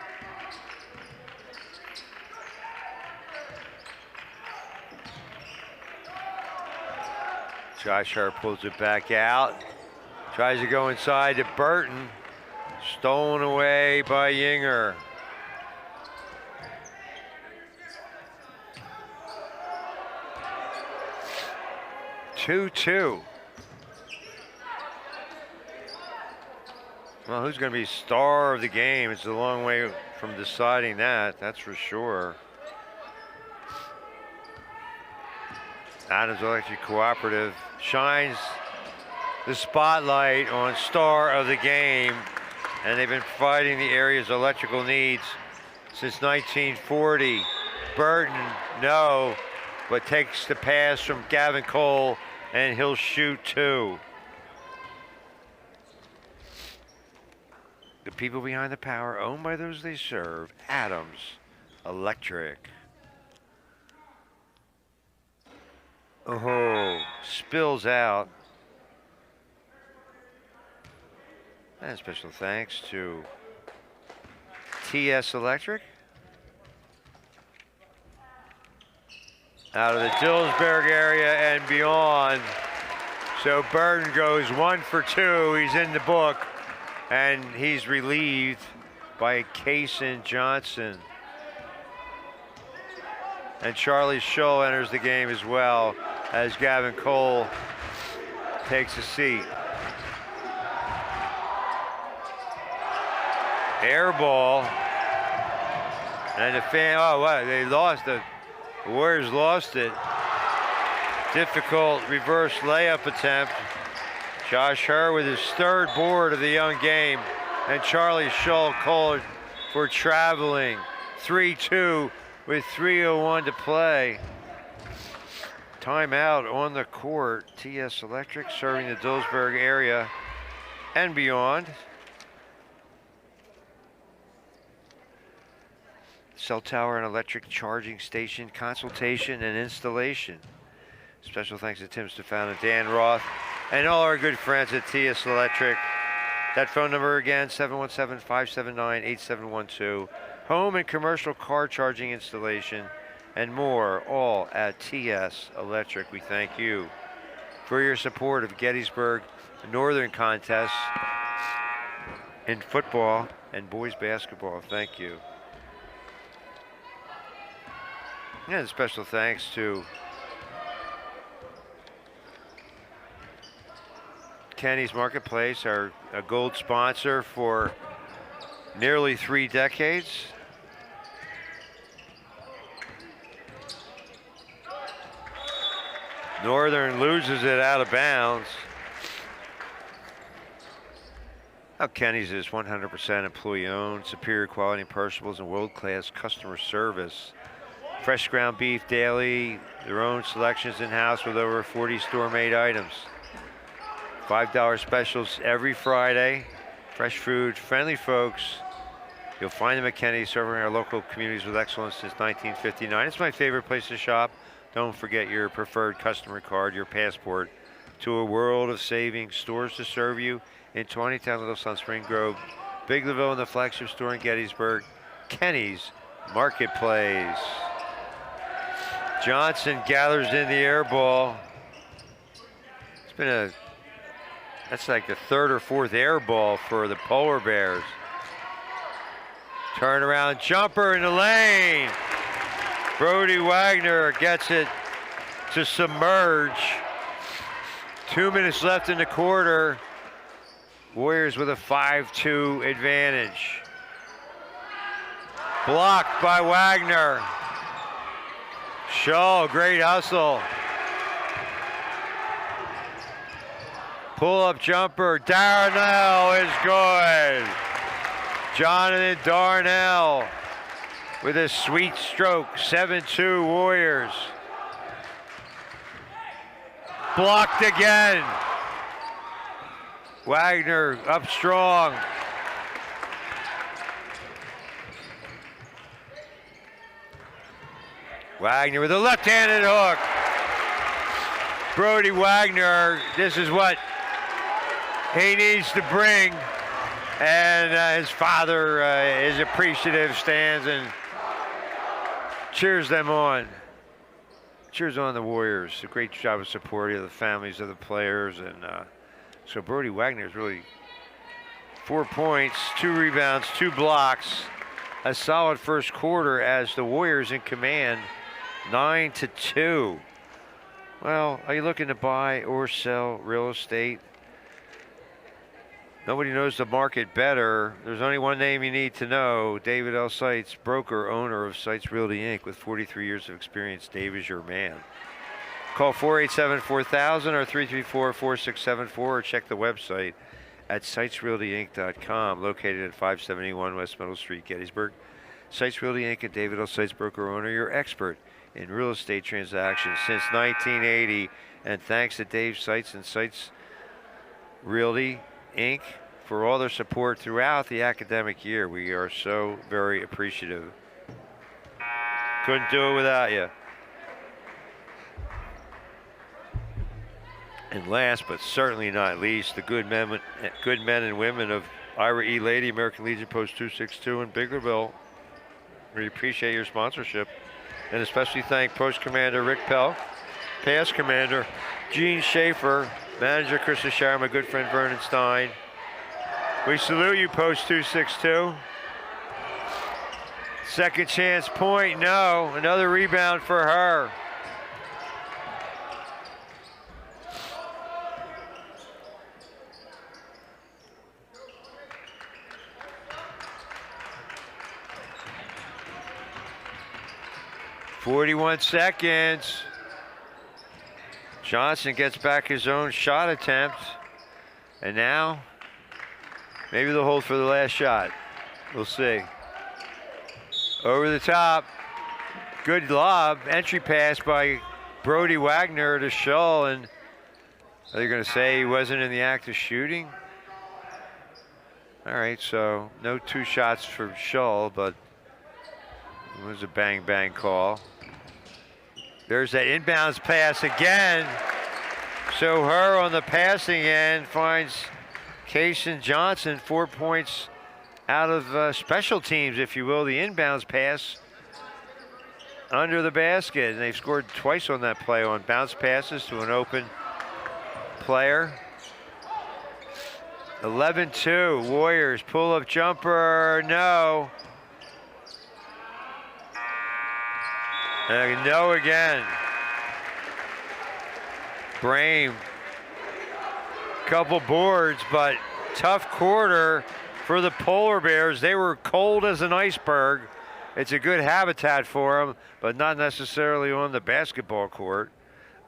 Josh Hart pulls it back out. Tries to go inside to Burton. Stolen away by Yinger. Two. Well, who's going to be star of the game? It's a long way from deciding that, that's for sure. Adams Electric Cooperative shines the spotlight on star of the game, and they've been providing the area's electrical needs since 1940. Burton, no, but takes the pass from Gavin Cole, and he'll shoot 2. The people behind the power, owned by those they serve. Adams Electric. Oh, spills out. And special thanks to TS Electric. Out of the Gettysburg area and beyond. So Burton goes 1 for 2. He's in the book, and he's relieved by Kaysen Johnson. And Charlie Shull enters the game as well as Gavin Cole takes a seat. Air ball. And the fan, oh, what? They lost it. The Warriors lost it. Difficult reverse layup attempt. Josh Herr with his 3rd board of the young game. And Charlie Shull called for traveling. 3-2 with 3:01 to play. Timeout on the court. TS Electric serving the Gettysburg area and beyond. cell tower and electric charging station consultation and installation. Special thanks to Tim Stefano and Dan Roth and all our good friends at TS Electric. That phone number again, 717-579-8712. Home and commercial car charging installation and more, all at TS Electric. We thank you for your support of Gettysburg Northern contests in football and boys basketball. Thank you. And special thanks to Kenny's Marketplace, our gold sponsor for nearly 3 decades. Northern loses it out of bounds. Now Kenny's is 100% employee-owned, superior quality perishables and world-class customer service. Fresh ground beef daily, their own selections in-house with over 40 store-made items. $5 specials every Friday. Fresh food, friendly folks. You'll find them at Kenny's, serving our local communities with excellence since 1959. It's my favorite place to shop. Don't forget your preferred customer card, your passport to a world of savings. Stores to serve you in 2010 Little Sun, Spring Grove, Big Laville, and the flagship store in Gettysburg. Kenny's Marketplace. Johnson gathers in the air ball. That's like the 3rd or 4th air ball for the Polar Bears. Turnaround jumper in the lane. Brody Wagner gets it to submerge. 2 minutes left in the quarter. Warriors with a 5-2 advantage. Blocked by Wagner. Shaw, great hustle. Pull-up jumper, Darnell is good. Jonathan Darnell with a sweet stroke, 7-2 Warriors. Blocked again. Wagner up strong. Wagner with a left-handed hook. Brody Wagner, this is what he needs to bring. And his father is appreciative, stands and cheers them on. Cheers on the Warriors. A great job of supporting the families of the players. And so Brody Wagner is really 4 points, 2 rebounds, 2 blocks. A solid first quarter as the Warriors in command, 9-2. Well, are you looking to buy or sell real estate? Nobody knows the market better. There's only one name you need to know. David L. Seitz, broker, owner of Seitz Realty Inc. with 43 years of experience. Dave is your man. Call 487-4000 or 334-4674 or check the website at SeitsRealtyInc.com, located at 571 West Middle Street, Gettysburg. Seitz Realty Inc. and David L. Seitz, broker, owner, your expert in real estate transactions since 1980. And thanks to Dave Seitz and Seitz Realty Inc. for all their support throughout the academic year. We are so very appreciative. Couldn't do it without you. And last but certainly not least, the good men and women of Ira E. Lady, American Legion Post 262 in Biglerville. We appreciate your sponsorship. And especially thank Post Commander Rick Pell, Past Commander Gene Schaefer, Manager Krista Shire, my good friend Vernon Stein. We salute you, Post 262. Second chance point, no. Another rebound for her. .41 seconds. Johnson gets back his own shot attempt. And now, maybe they'll hold for the last shot. We'll see. Over the top. Good lob. Entry pass by Brody Wagner to Shull. And are they going to say he wasn't in the act of shooting? All right, so no 2 shots for Shull, but It was a bang call. There's that inbounds pass again. So her on the passing end finds Kaysen Johnson 4 points out of special teams, if you will, the inbounds pass under the basket. And they've scored twice on that play on bounce passes to an open player. 11-2, Warriors, pull-up jumper, no. And no again. Brame, couple boards, but tough quarter for the Polar Bears. They were cold as an iceberg. It's a good habitat for them, but not necessarily on the basketball court.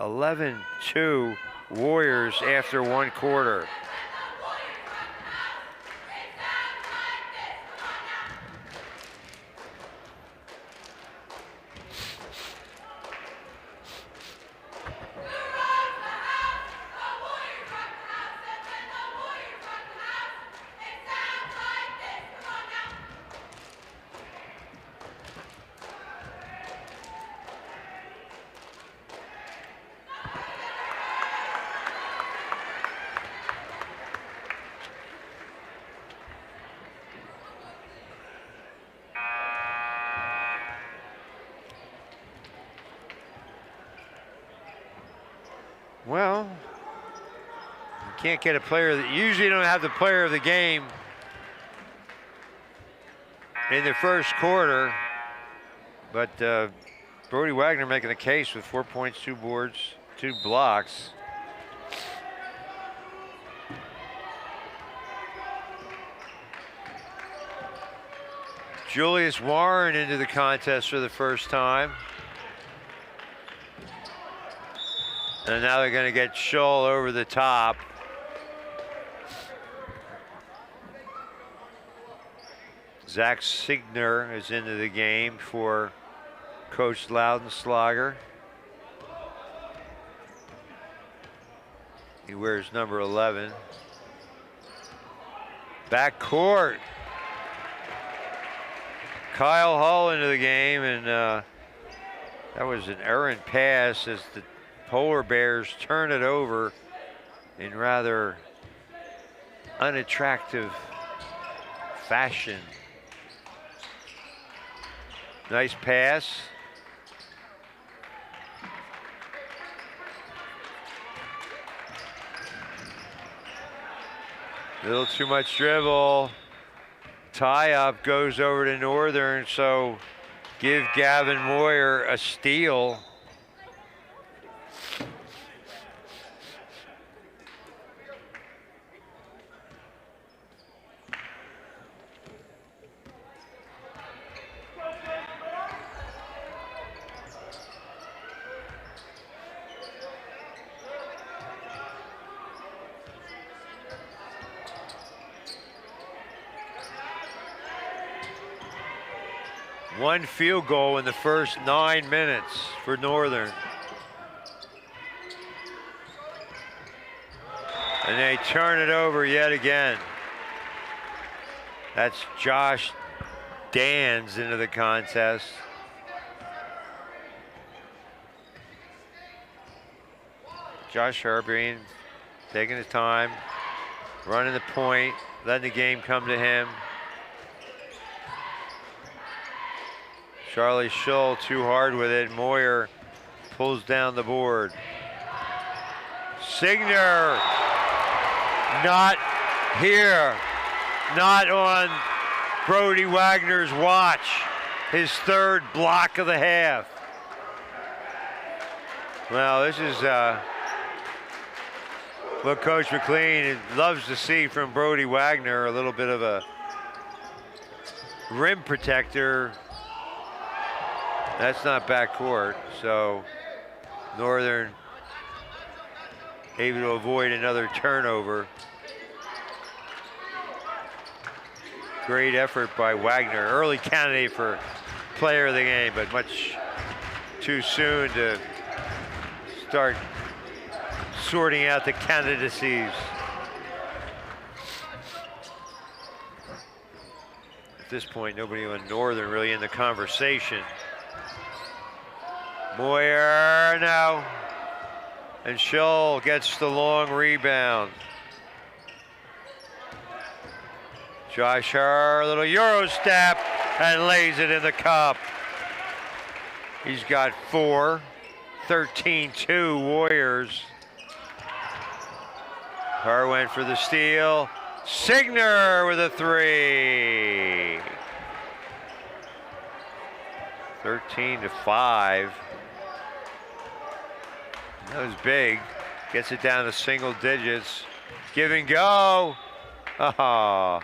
11-2 Warriors after one quarter. Well, you can't get a player that usually don't have the player of the game in the first quarter, but Brody Wagner making the case with 4 points, 2 boards, 2 blocks. Julius Warren into the contest for the first time. And now they're going to get Shull over the top. Zach Signer is into the game for Coach Loudenslager. He wears number 11. Back court. Kyle Hull into the game, and that was an errant pass as the Polar Bears turn it over in rather unattractive fashion. Nice pass. A little too much dribble. Tie up goes over to Northern, so give Gavin Moyer a steal. One field goal in the first 9 minutes for Northern. And they turn it over yet again. That's Josh Dans into the contest. Josh Herbreen taking his time, running the point, letting the game come to him. Charlie Shull too hard with it. Moyer pulls down the board. Signer not here, not on Brody Wagner's watch. His third block of the half. Well, this is what Coach McLean loves to see from Brody Wagner, a little bit of a rim protector. That's not backcourt, so Northern able to avoid another turnover. Great effort by Wagner. Early candidate for player of the game, but much too soon to start sorting out the candidacies. At this point, nobody on Northern really in the conversation. Moyer, no. And Scholl gets the long rebound. Josh Herr, little Euro step, and lays it in the cup. He's got 4, 13-2 Warriors. Herr went for the steal. Signer with a 3. 13-5. That was big. Gets it down to single digits. Give and go. Ah.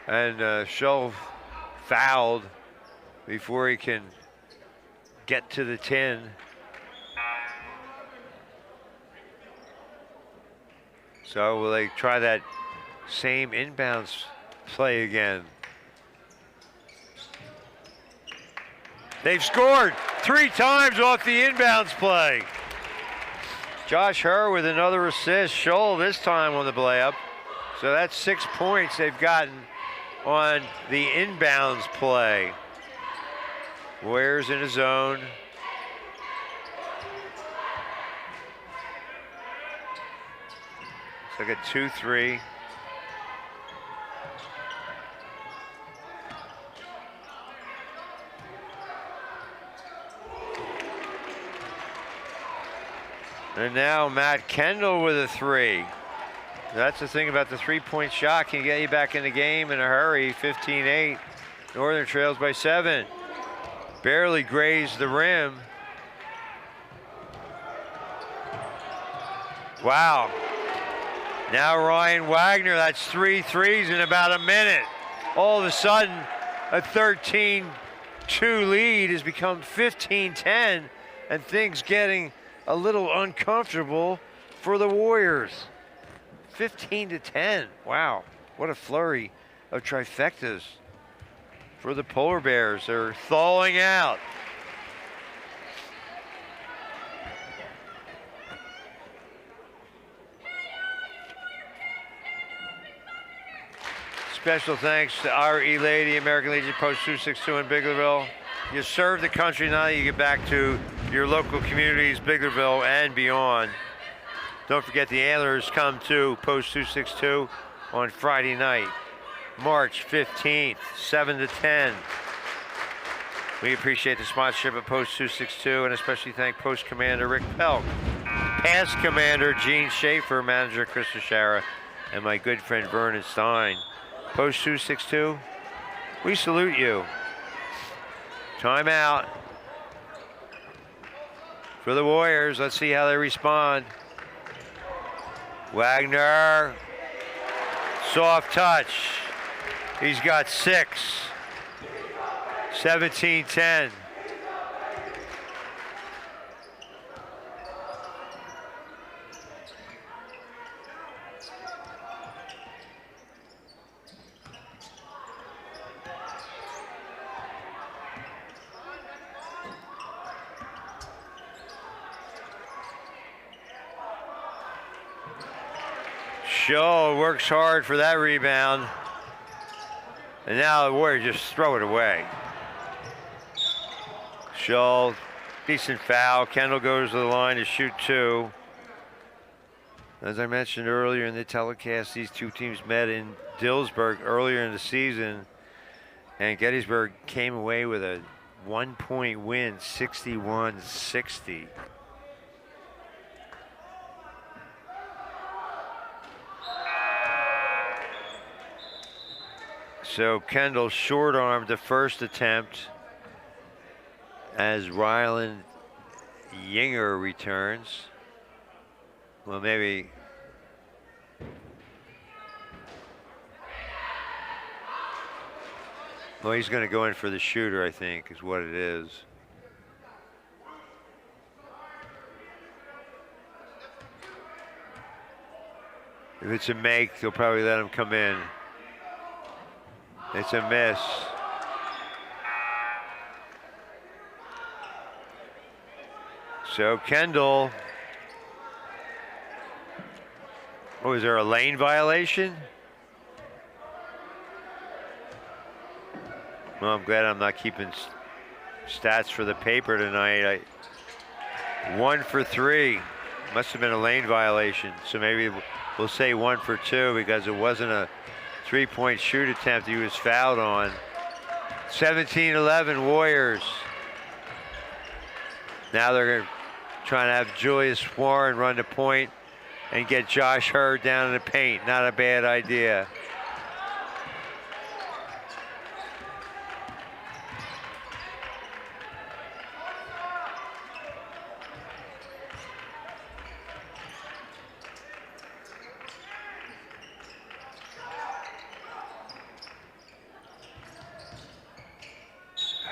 And Scholl fouled before he can get to the 10. So will they try that same inbounds play again? They've scored 3 times off the inbounds play. Josh Herr with another assist. Scholl this time on the layup. So that's 6 points they've gotten on the inbounds play. Warriors in a zone. It's like a 2-3. And now Matt Kendall with a 3. That's the thing about the three-point shot. Can get you back in the game in a hurry. 15-8. Northern trails by 7. Barely grazed the rim. Wow. Now Ryan Wagner, that's 3 threes in about a minute. All of a sudden, a 13-2 lead has become 15-10, and things getting a little uncomfortable for the Warriors. 15-10. Wow, what a flurry of trifectas for the Polar Bears. They're thawing out. Special thanks to R.E. Lady, American Legion Post 262 in Biglerville. You serve the country, now you get back to your local communities, Biglerville and beyond. Don't forget the Antlers come to Post 262 on Friday night, March 15th, 7 to 10. We appreciate the sponsorship of Post 262 and especially thank Post Commander Rick Pelk, Past Commander Gene Schaefer, Manager Chris O'Shara, and my good friend Vernon Stein. Post 262, we salute you. Timeout for the Warriors. Let's see how they respond. Wagner, soft touch. He's got 6. 17-10. Scholl works hard for that rebound. And now the Warriors just throw it away. Scholl, decent foul. Kendall goes to the line to shoot 2. As I mentioned earlier in the telecast, these two teams met in Dillsburg earlier in the season. And Gettysburg came away with a 1-point win, 61-60. So Kendall short-armed the first attempt as Ryland Yinger returns. Well, maybe he's going to go in for the shooter, I think, is what it is. If it's a make, they'll probably let him come in. It's a miss. So Kendall, was there a lane violation? Well, I'm glad I'm not keeping stats for the paper tonight. 1 for 3. Must have been a lane violation. So maybe we'll say 1 for 2 because it wasn't a 3-point shoot attempt he was fouled on. 17-11 Warriors. Now they're trying to have Julius Warren run the point and get Josh Hurd down in the paint. Not a bad idea.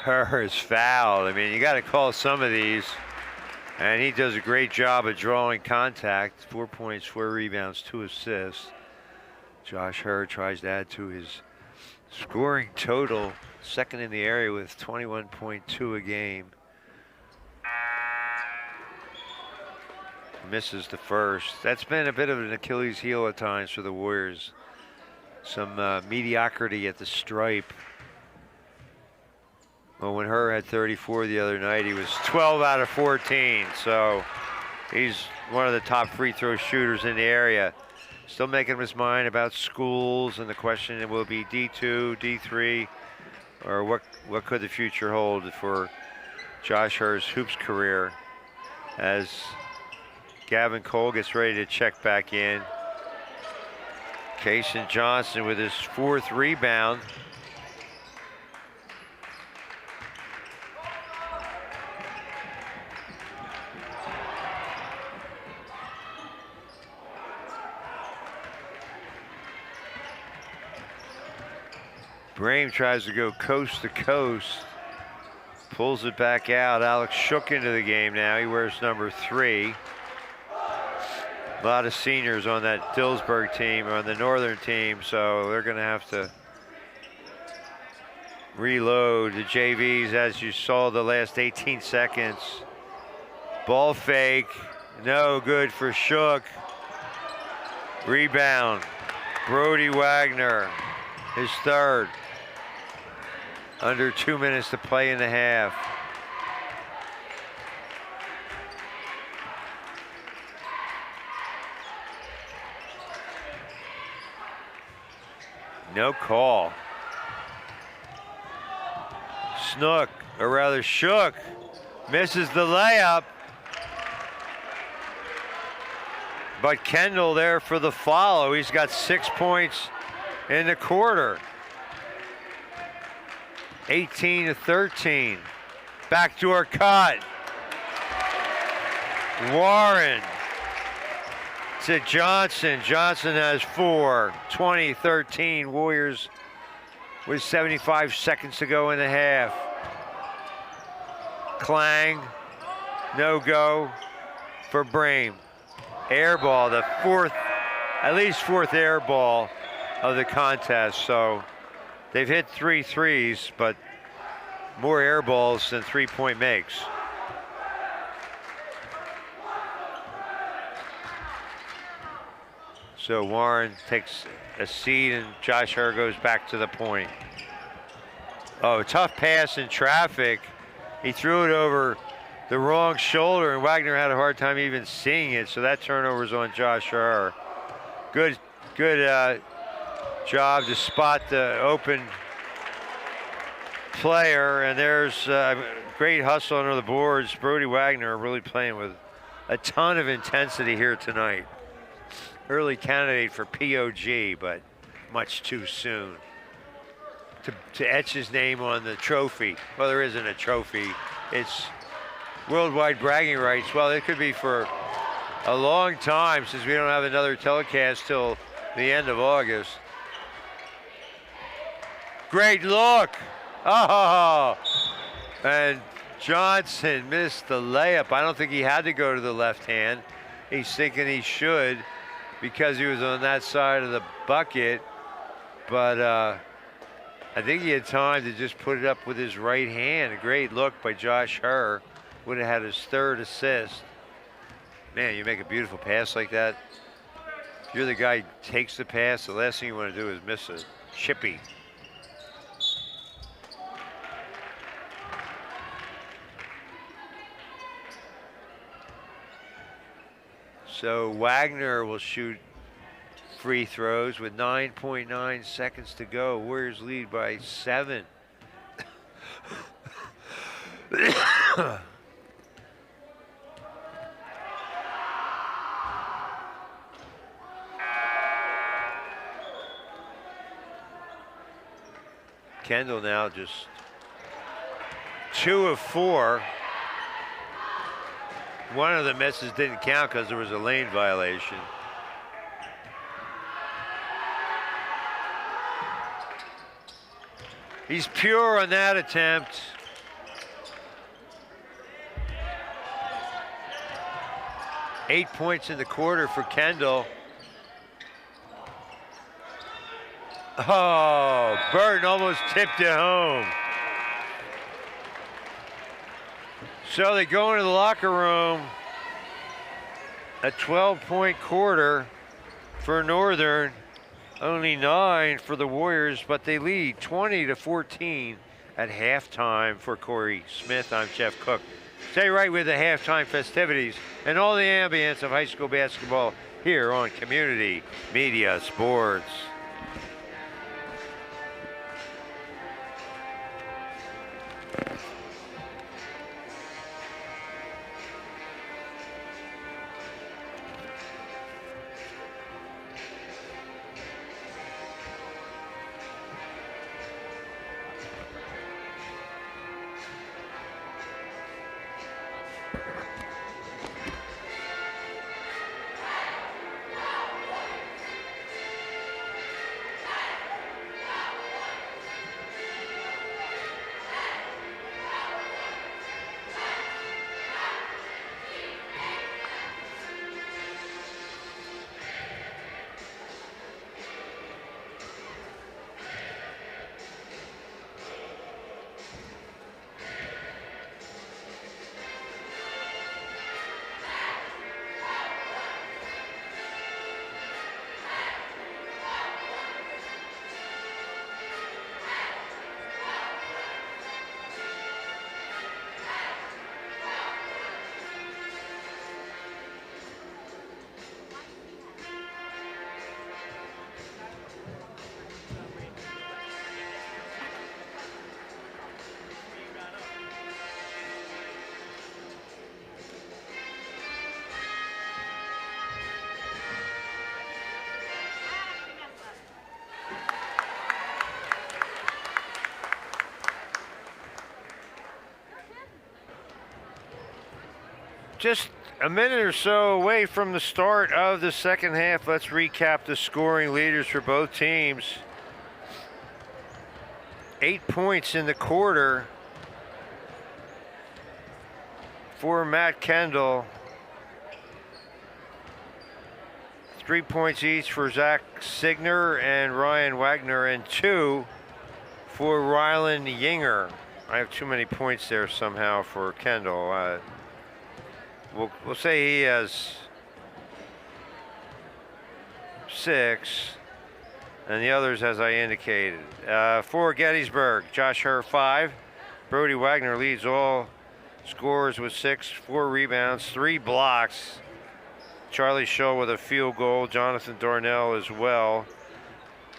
Hurd is fouled. I mean, you got to call some of these. And he does a great job of drawing contact. 4 points, 4 rebounds, 2 assists. Josh Hurd tries to add to his scoring total. Second in the area with 21.2 a game. Misses the first. That's been a bit of an Achilles heel at times for the Warriors. Some mediocrity at the stripe. Well, when Hurd had 34 the other night, he was 12 out of 14. So he's one of the top free throw shooters in the area. Still making up his mind about schools and the question, it will be D2, D3, or what could the future hold for Josh Hurd's hoops career as Gavin Cole gets ready to check back in. Kason Johnson with his 4th rebound. Brame tries to go coast to coast, pulls it back out. Alex Shook into the game now. He wears number 3. A lot of seniors on that Dillsburg team, on the northern team, so they're going to have to reload the JVs as you saw the last 18 seconds. Ball fake, no good for Shook. Rebound, Brody Wagner, his 3rd. Under 2 minutes to play in the half. No call. Snook, or rather Shook, misses the layup. But Kendall there for the follow. He's got 6 points in the quarter. 18-13. Backdoor cut. Warren to Johnson. Johnson has 4. 20-13. Warriors with 75 seconds to go in the half. Clang. No go for Brame. Air ball, the 4th, at least 4th air ball of the contest. So they've hit 3 threes, but more air balls than 3-point makes. So Warren takes a seat and Josh Hurd goes back to the point. Oh, tough pass in traffic. He threw it over the wrong shoulder and Wagner had a hard time even seeing it. So that turnover's on Josh Hurd. Good job to spot the open player, and there's great hustle under the boards. Brody Wagner really playing with a ton of intensity here tonight. Early candidate for POG, but much too soon to etch his name on the trophy. Well, there isn't a trophy. It's worldwide bragging rights. Well, it could be for a long time since we don't have another telecast till the end of August. Great look. Oh, and Johnson missed the layup. I don't think he had to go to the left hand. He's thinking he should because he was on that side of the bucket. But I think he had time to just put it up with his right hand. A great look by Josh Hurd. Would have had his 3rd assist. Man, you make a beautiful pass like that. If you're the guy who takes the pass, the last thing you want to do is miss a chippy. So Wagner will shoot free throws with 9.9 seconds to go. Warriors lead by 7. Kendall now just 2 of 4. One of the misses didn't count because there was a lane violation. He's pure on that attempt. Eight points in the quarter for Kendall. Oh, Burton almost tipped it home. So they go into the locker room. A 12-point quarter for Northern. Only 9 for the Warriors, but they lead 20-14 at halftime. For Corey Smith, I'm Jeff Cook. Stay right with the halftime festivities and all the ambience of high school basketball here on Community Media Sports. Just a minute or so away from the start of the second half. Let's recap the scoring leaders for both teams. 8 points in the quarter for Matt Kendall. 3 points each for Zach Signer and Ryan Wagner, and 2 for Rylan Yinger. I have too many points there somehow for Kendall. We'll say he has 6, and the others as I indicated. For Gettysburg, Josh Herr 5. Brody Wagner leads all scorers with 6, 4 rebounds, 3 blocks. Charlie Shull with a field goal, Jonathan Darnell as well.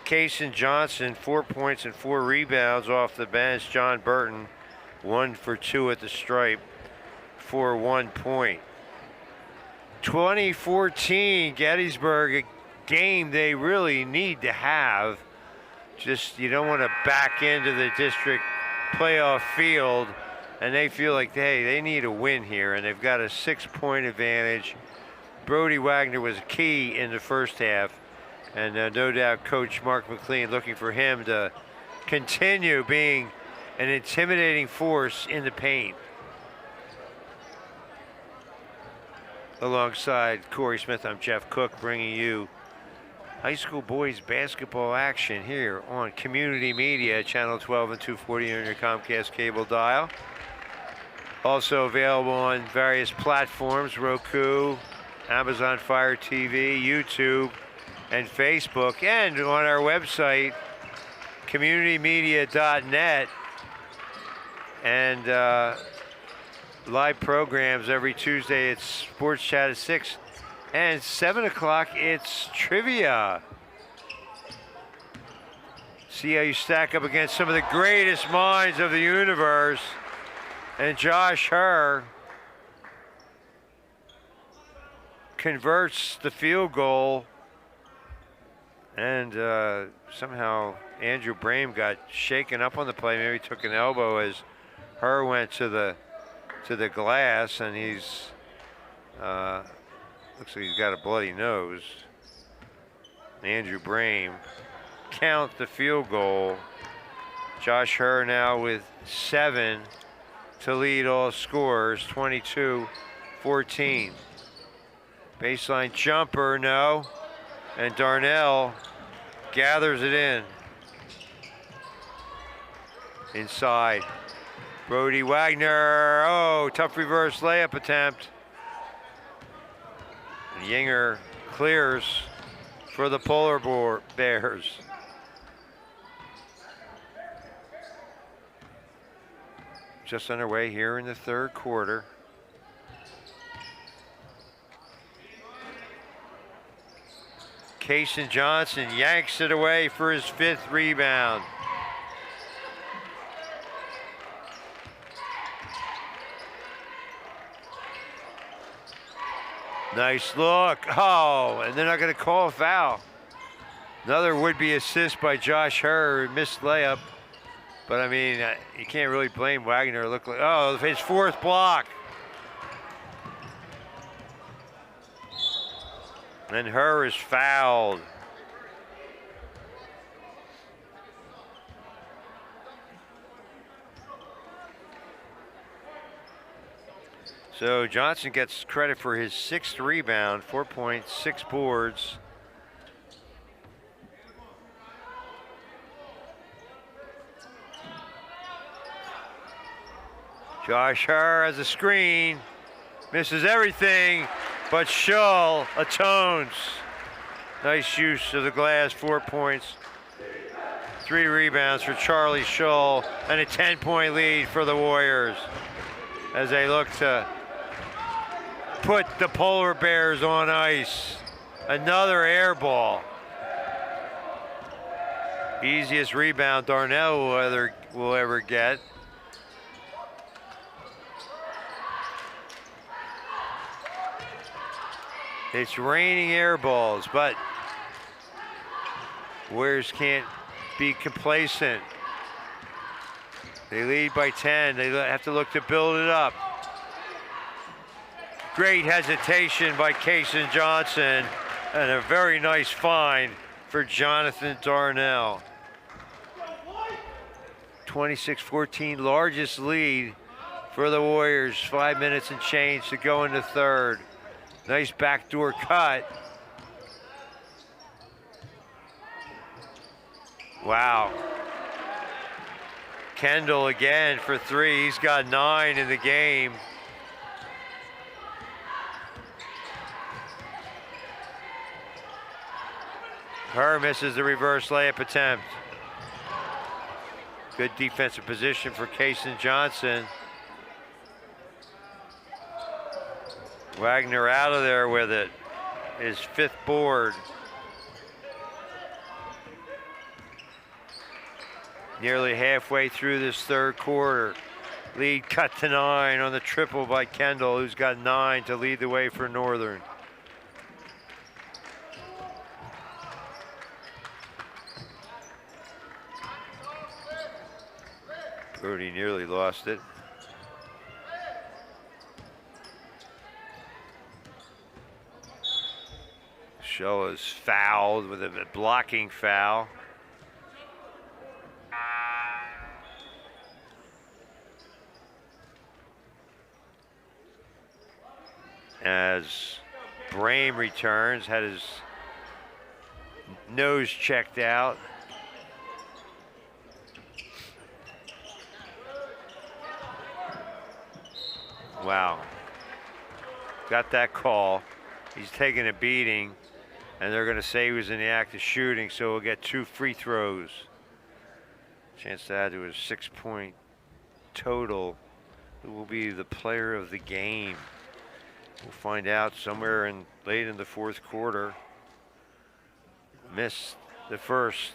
Kaysen Johnson, 4 points and 4 rebounds off the bench. John Burton, 1 for 2 at the stripe for 1 point. 2014 Gettysburg, a game they really need to have. Just, you don't want to back into the district playoff field, and they feel like, hey, they need a win here, and they've got a 6-point advantage. Brody Wagner was key in the first half, and no doubt Coach Mark McLean looking for him to continue being an intimidating force in the paint. Alongside Corey Smith, I'm Jeff Cook, bringing you high school boys basketball action here on Community Media, channel 12 and 240 on your Comcast cable dial. Also available on various platforms, Roku, Amazon Fire TV, YouTube, and Facebook, and on our website, communitymedia.net, and live programs every Tuesday. It's Sports Chat at 6 And 7 o'clock, it's trivia. See how you stack up against some of the greatest minds of the universe. And Josh Herr converts the field goal. And somehow Andrew Brame got shaken up on the play. Maybe took an elbow as Herr went to the glass, and he's looks like he's got a bloody nose. Andrew Brame count the field goal. Josh Herr now with 7 to lead all scorers, 22-14. Baseline jumper, no. And Darnell gathers it in. Inside. Brody Wagner, oh, tough reverse layup attempt. And Yinger clears for the Polar Bears. Just underway here in the third quarter. Cason Johnson yanks it away for his 5th rebound. Nice look. Oh, and they're not going to call a foul. Another would-be assist by Josh Herr, missed layup. But I mean, you can't really blame Wagner. Look like, oh, his 4th block. And Herr is fouled. So Johnson gets credit for his 6th rebound, 4 points, 6 boards. Josh Herr has a screen, misses everything, but Shull atones. Nice use of the glass, 4 points, 3 rebounds for Charlie Shull, and a 10-point lead for the Warriors as they look to put the Polar Bears on ice. Another air ball. Easiest rebound Darnell will ever get. It's raining air balls, but Warriors can't be complacent. They lead by 10. They have to look to build it up. Great hesitation by Cason Johnson, and a very nice find for Jonathan Darnell. 26-14, largest lead for the Warriors. 5 minutes and change to go into third. Nice backdoor cut. Wow. Kendall again for 3. He's got 9 in the game. Herr misses the reverse layup attempt. Good defensive position for Cason Johnson. Wagner out of there with it. His 5th board. Nearly halfway through this third quarter. Lead cut to 9 on the triple by Kendall, who's got 9 to lead the way for Northern. Brody nearly lost it. Shaw is fouled with a blocking foul. As Brame returns, had his nose checked out. Wow. Got that call. He's taking a beating, and they're going to say he was in the act of shooting, so he'll get 2 free throws. Chance to add to his 6-point total. Who will be the player of the game? We'll find out somewhere late in the fourth quarter. Missed the first.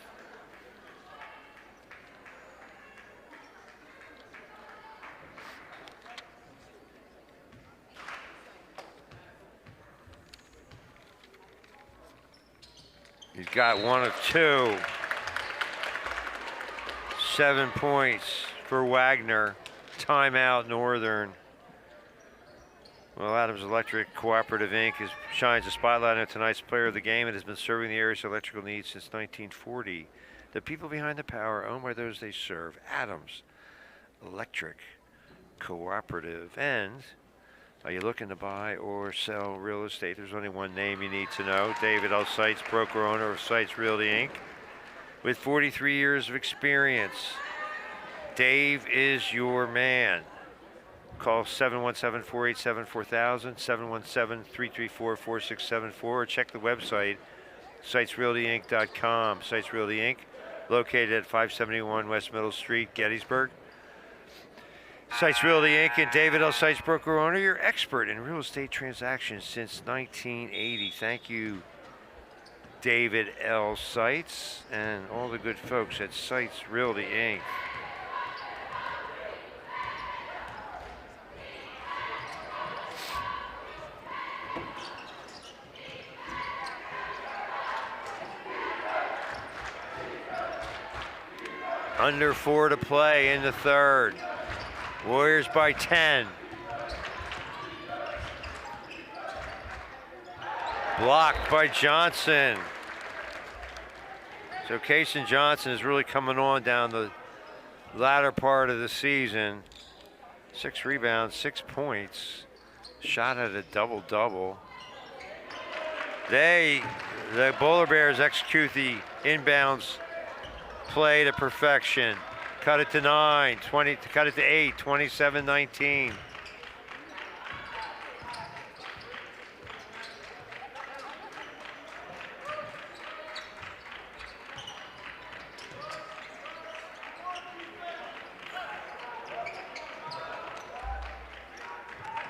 He's got 1 of 2. 7 points for Wagner. Timeout, Northern. Well, Adams Electric Cooperative Inc. shines a spotlight on tonight's player of the game and has been serving the area's electrical needs since 1940. The people behind the power owned by those they serve. Adams Electric Cooperative. And are you looking to buy or sell real estate? There's only one name you need to know. David L. Seitz, broker owner of Seitz Realty Inc. with 43 years of experience. Dave is your man. Call 717-487-4000, 717-334-4674, or check the website, SeitZRealtyInc.com. Seitz Realty Inc., located at 571 West Middle Street, Gettysburg. Seitz Realty Inc. and David L. Seitz, broker owner, your expert in real estate transactions since 1980. Thank you, David L. Seitz, and all the good folks at Seitz Realty Inc. Under 4 to play in the third. Warriors by 10. Blocked by Johnson. So Kason Johnson is really coming on down the latter part of the season. 6 rebounds, 6 points. Shot at a double-double. The Bowler Bears execute the inbounds play to perfection. Cut it to 9, 20, cut it to 8, 27-19.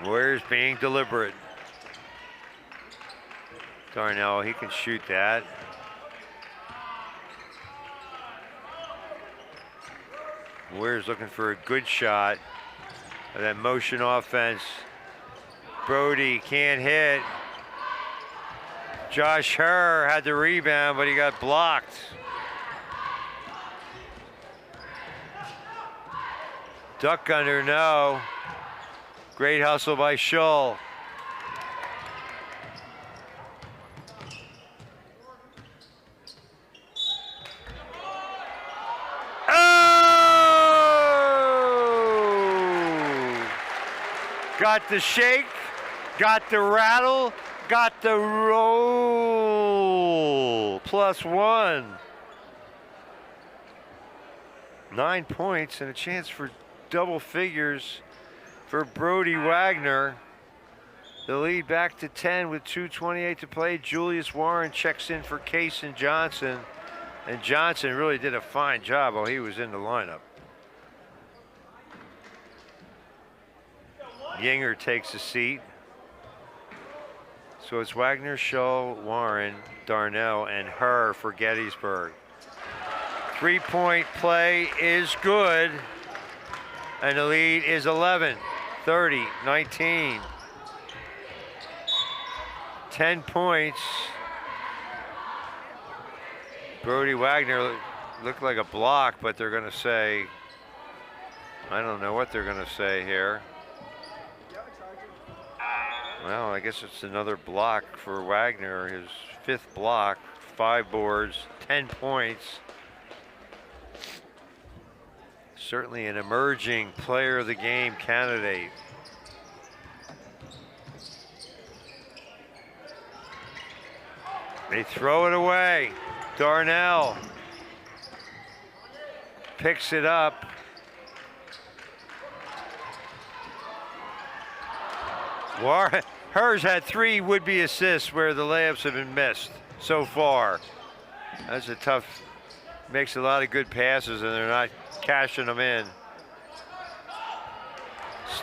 Warriors being deliberate. Darnell, he can shoot that. Warriors looking for a good shot of that motion offense. Brody can't hit. Josh Herr had the rebound, but he got blocked. Duck under, no. Great hustle by Shull. Got the shake, got the rattle, got the roll. +1. 9 points and a chance for double figures for Brody Wagner. The lead back to 10 with 2:28 to play. Julius Warren checks in for Kason Johnson. And Johnson really did a fine job while he was in the lineup. Yinger takes a seat. So it's Wagner, Shull, Warren, Darnell, and Herr for Gettysburg. 3-point play is good. And the lead is 11, 30, 19. 10 points. Brody Wagner looked like a block, but they're going to say, I don't know what they're going to say here. Well, I guess it's another block for Wagner, his 5th block, 5 boards, 10 points. Certainly an emerging player of the game candidate. They throw it away. Darnell picks it up. Warren, Herr's had 3 would-be assists where the layups have been missed so far. That's a tough, makes a lot of good passes and they're not cashing them in.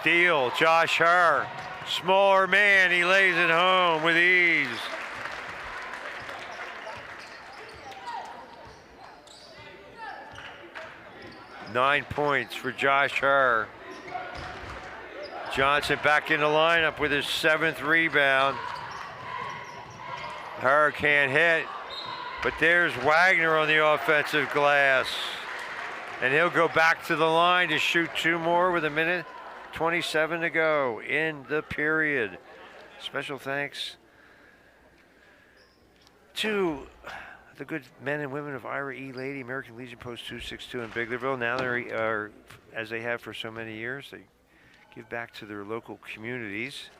Steal, Josh Herr. Smaller man, he lays it home with ease. Nine points for Josh Herr. Johnson back in the lineup with his 7th rebound. Herr can't hit, but there's Wagner on the offensive glass. And he'll go back to the line to shoot 2 more with 1:27 to go in the period. Special thanks to the good men and women of Ira E. Lady, American Legion Post 262 in Biglerville. Now they are, as they have for so many years, they give back to their local communities.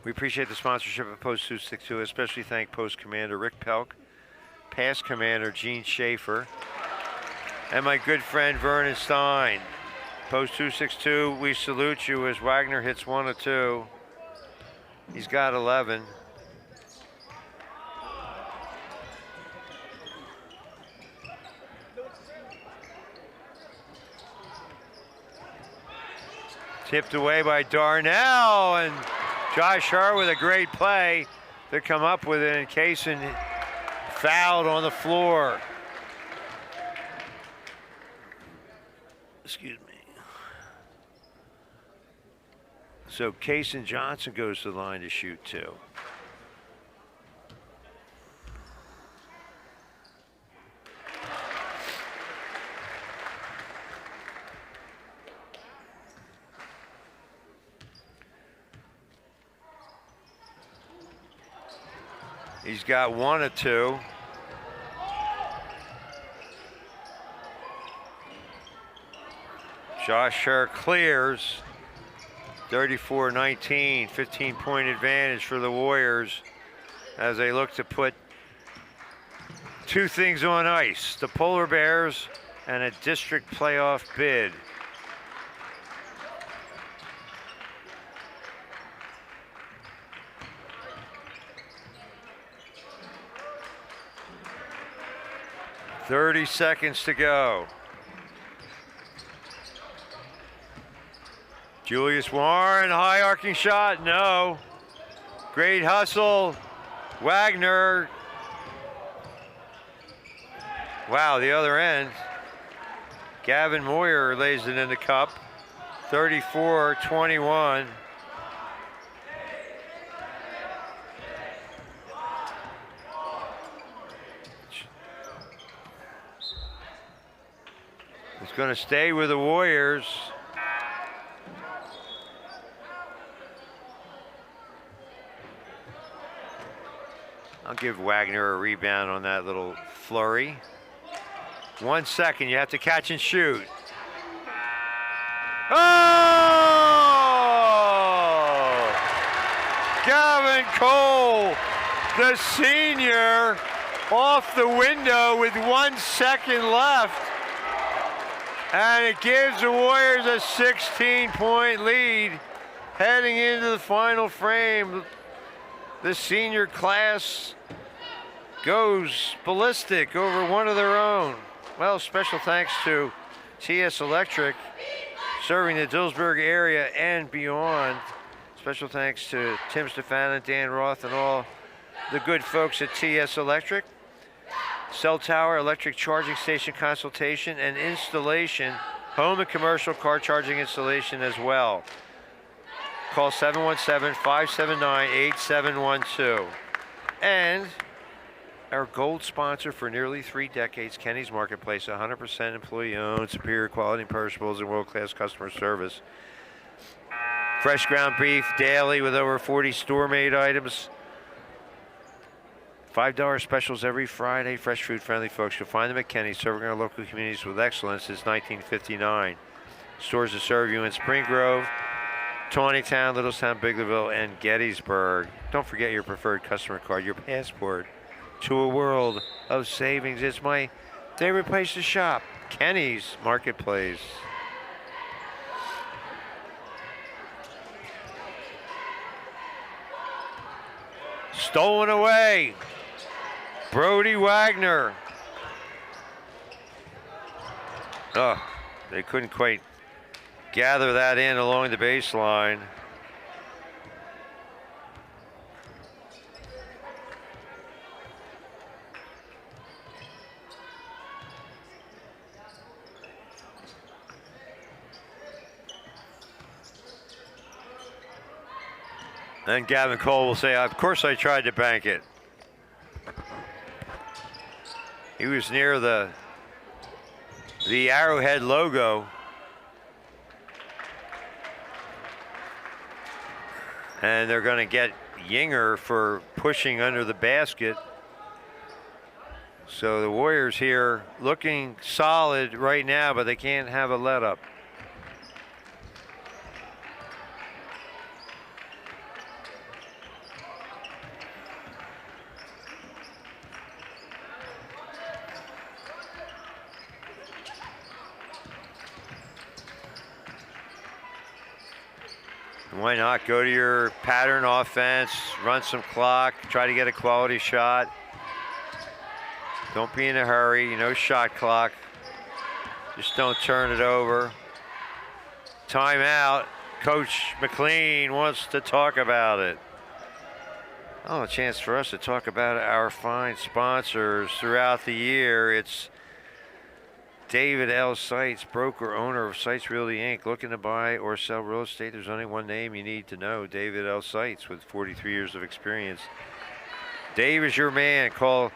We appreciate the sponsorship of Post 262, especially thank Post Commander Rick Pelk, Past Commander Gene Schaefer, and my good friend Vernon Stein. Post 262, we salute you as Wagner hits 1 of 2. He's got 11. Tipped away by Darnell, and Josh Herr with a great play to come up with it, and Kaysen fouled on the floor. Excuse me. So Kaysen Johnson goes to the line to shoot 2. He's got 1 of 2. Josh Herr clears. 34-19, 15-point advantage for the Warriors as they look to put 2 things on ice, the Polar Bears and a district playoff bid. $30 to go. Julius Warren, high arcing shot, no. Great hustle, Wagner. Wow, the other end. Gavin Moyer lays it in the cup, 34-21. It's going to stay with the Warriors. I'll give Wagner a rebound on that little flurry. 1 second, you have to catch and shoot. Oh! Gavin Cole, the senior, off the window with 1 second left. And it gives the Warriors a 16-point lead heading into the final frame. The senior class goes ballistic over one of their own. Well, special thanks to TS Electric, serving the Dillsburg area and beyond. Special thanks to Tim Stefan and Dan Roth and all the good folks at TS Electric. Cell tower, electric charging station consultation and installation, home and commercial car charging installation as well. Call 717-579-8712. And our gold sponsor for nearly 3 decades, Kenny's Marketplace, 100% employee-owned, superior quality and perishables, and world-class customer service. Fresh ground beef daily with over 40 store-made items. $5 specials every Friday. Fresh food friendly folks. You'll find them at Kenny's, serving our local communities with excellence since 1959. Stores that serve you in Spring Grove, Tawnytown, Littlestown, Biglerville, and Gettysburg. Don't forget your preferred customer card, your passport to a world of savings. It's my favorite place to shop, Kenny's Marketplace. Stolen away. Brody Wagner. Oh, they couldn't quite gather that in along the baseline. Then Gavin Cole will say, of course I tried to bank it. He was near the Arrowhead logo. And they're going to get Yinger for pushing under the basket. So the Warriors here looking solid right now, but they can't have a let up. Why not go to your pattern offense, run some clock, try to get a quality shot. Don't be in a hurry, no shot clock. Just don't turn it over. Timeout. Coach McLean wants to talk about it. Oh, a chance for us to talk about our fine sponsors throughout the year. It's David L. Seitz, broker, owner of Seitz Realty Inc. Looking to buy or sell real estate? There's only one name you need to know, David L. Seitz, with 43 years of experience. Dave is your man. Call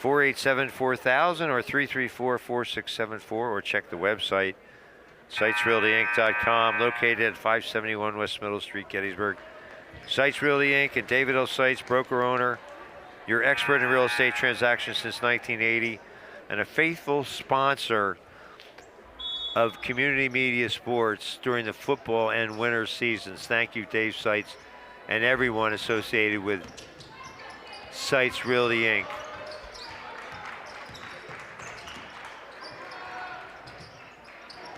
487-4000 or 334-4674 or check the website, SeitsRealtyInc.com, located at 571 West Middle Street, Gettysburg. Seitz Realty Inc. and David L. Seitz, broker, owner, your expert in real estate transactions since 1980. And a faithful sponsor of community media sports during the football and winter seasons. Thank you, Dave Seitz, and everyone associated with Seitz Realty Inc.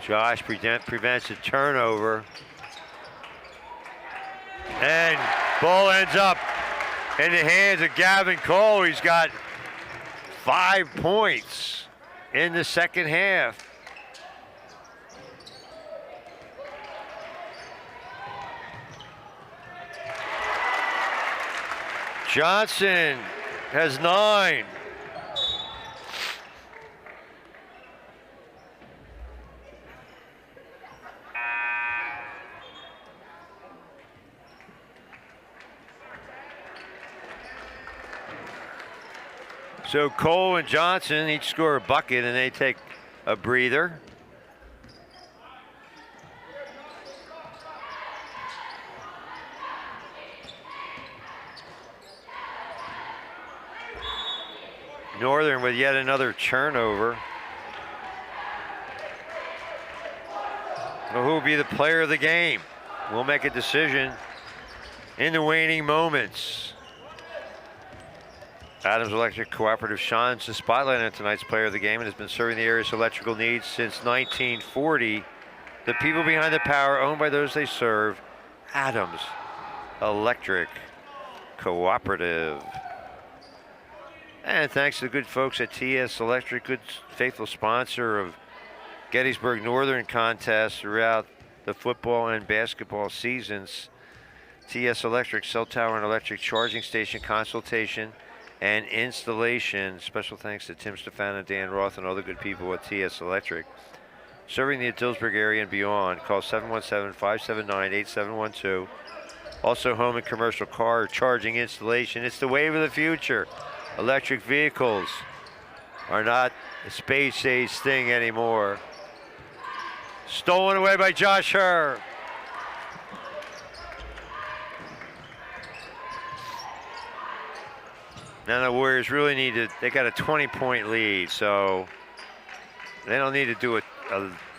Josh prevents a turnover. And ball ends up in the hands of Gavin Cole. He's got 5 points in the second half. Johnson has 9. So Cole and Johnson each score a bucket and they take a breather. Northern with yet another turnover. Well, who will be the player of the game? We'll make a decision in the waning moments. Adams Electric Cooperative shines the spotlight on tonight's player of the game and has been serving the area's electrical needs since 1940. The people behind the power, owned by those they serve. Adams Electric Cooperative. And thanks to the good folks at TS Electric, good faithful sponsor of Gettysburg Northern contests throughout the football and basketball seasons. TS Electric, cell tower and electric charging station consultation and installation. Special thanks to Tim Stefan and Dan Roth and all the good people at TS Electric. Serving the Dillsburg area and beyond. Call 717-579-8712. Also home and commercial car charging installation. It's the wave of the future. Electric vehicles are not a space-age thing anymore. Stolen away by Josh Herr. Now the Warriors really need to, they got a 20-point lead, so they don't need to do a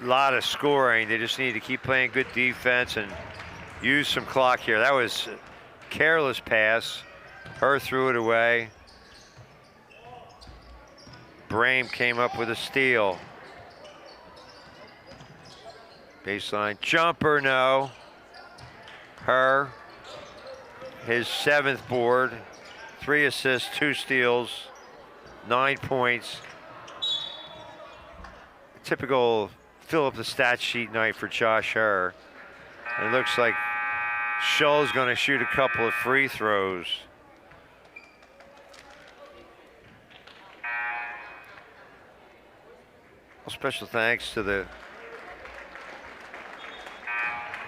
lot of scoring. They just need to keep playing good defense and use some clock here. That was a careless pass. Herr threw it away. Brame came up with a steal. Baseline jumper, no. Herr, his 7th board. 3 assists, 2 steals, 9 points. typical fill up the stat sheet night for Josh Herr. It looks like Shull's going to shoot a couple of free throws. Well, special thanks to the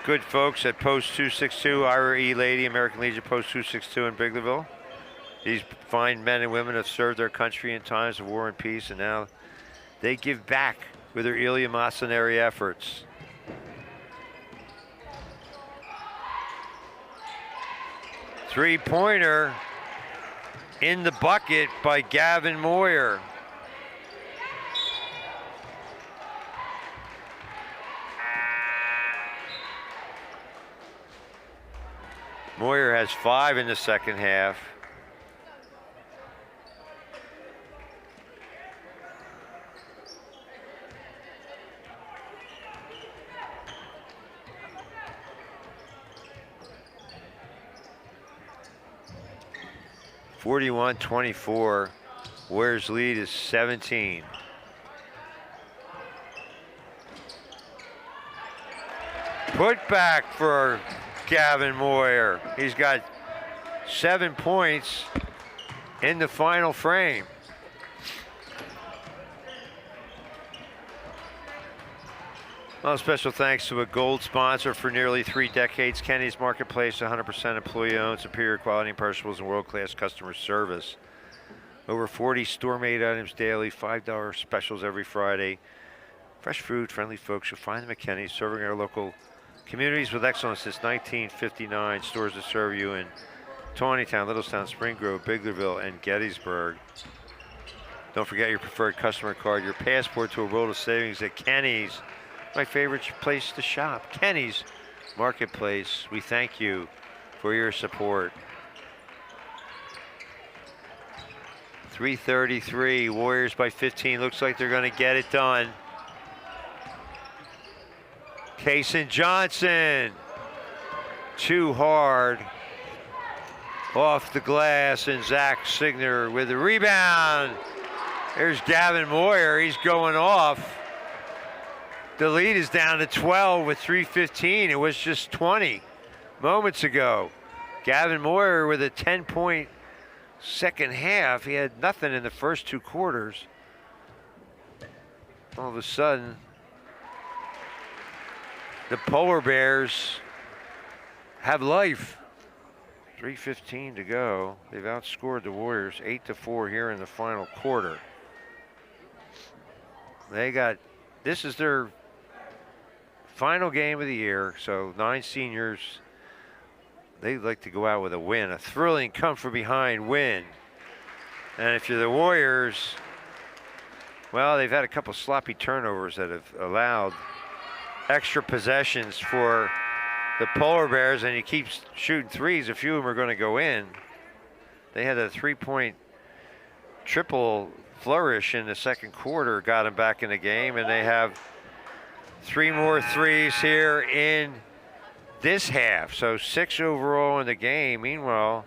good folks at Post 262, Ira E. Lady, American Legion Post 262 in Biglerville. These fine men and women have served their country in times of war and peace, and now they give back with their eleemosynary efforts. Three-pointer in the bucket by Gavin Moyer. Moyer has 5 in the second half. (41-24). Warriors lead is 17. Put back for Gavin Moyer. He's got 7 points in the final frame. Well, special thanks to a gold sponsor for nearly 3 decades, Kenny's Marketplace, 100% employee-owned, superior quality and perishables, and world-class customer service. Over 40 store-made items daily, $5 specials every Friday. Fresh food, friendly folks. You'll find them at Kenny's, serving our local communities with excellence since 1959. Stores that serve you in Tawnytown, Littlestown, Spring Grove, Biglerville, and Gettysburg. Don't forget your preferred customer card, your passport to a world of savings at Kenny's. My favorite place to shop, Kenny's Marketplace. We thank you for your support. 3:33, Warriors by 15. Looks like they're going to get it done. Kaysen Johnson, too hard. Off the glass, and Zach Signer with the rebound. There's Gavin Moyer, he's going off. The lead is down to 12 with 3:15. It was just 20 moments ago. Gavin Moyer with a 10-point second half. He had nothing in the first 2 quarters. All of a sudden, the Polar Bears have life. 3:15 to go. They've outscored the Warriors 8-4 here in the final quarter. This is their final game of the year, so 9 seniors, they like to go out with a win, a thrilling come from behind win. And if you're the Warriors, well, they've had a couple sloppy turnovers that have allowed extra possessions for the Polar Bears, and you keep shooting threes, a few of them are going to go in. They had a 3-point triple flourish in the second quarter, got them back in the game, and they have 3 more threes here in this half. So 6 overall in the game. Meanwhile,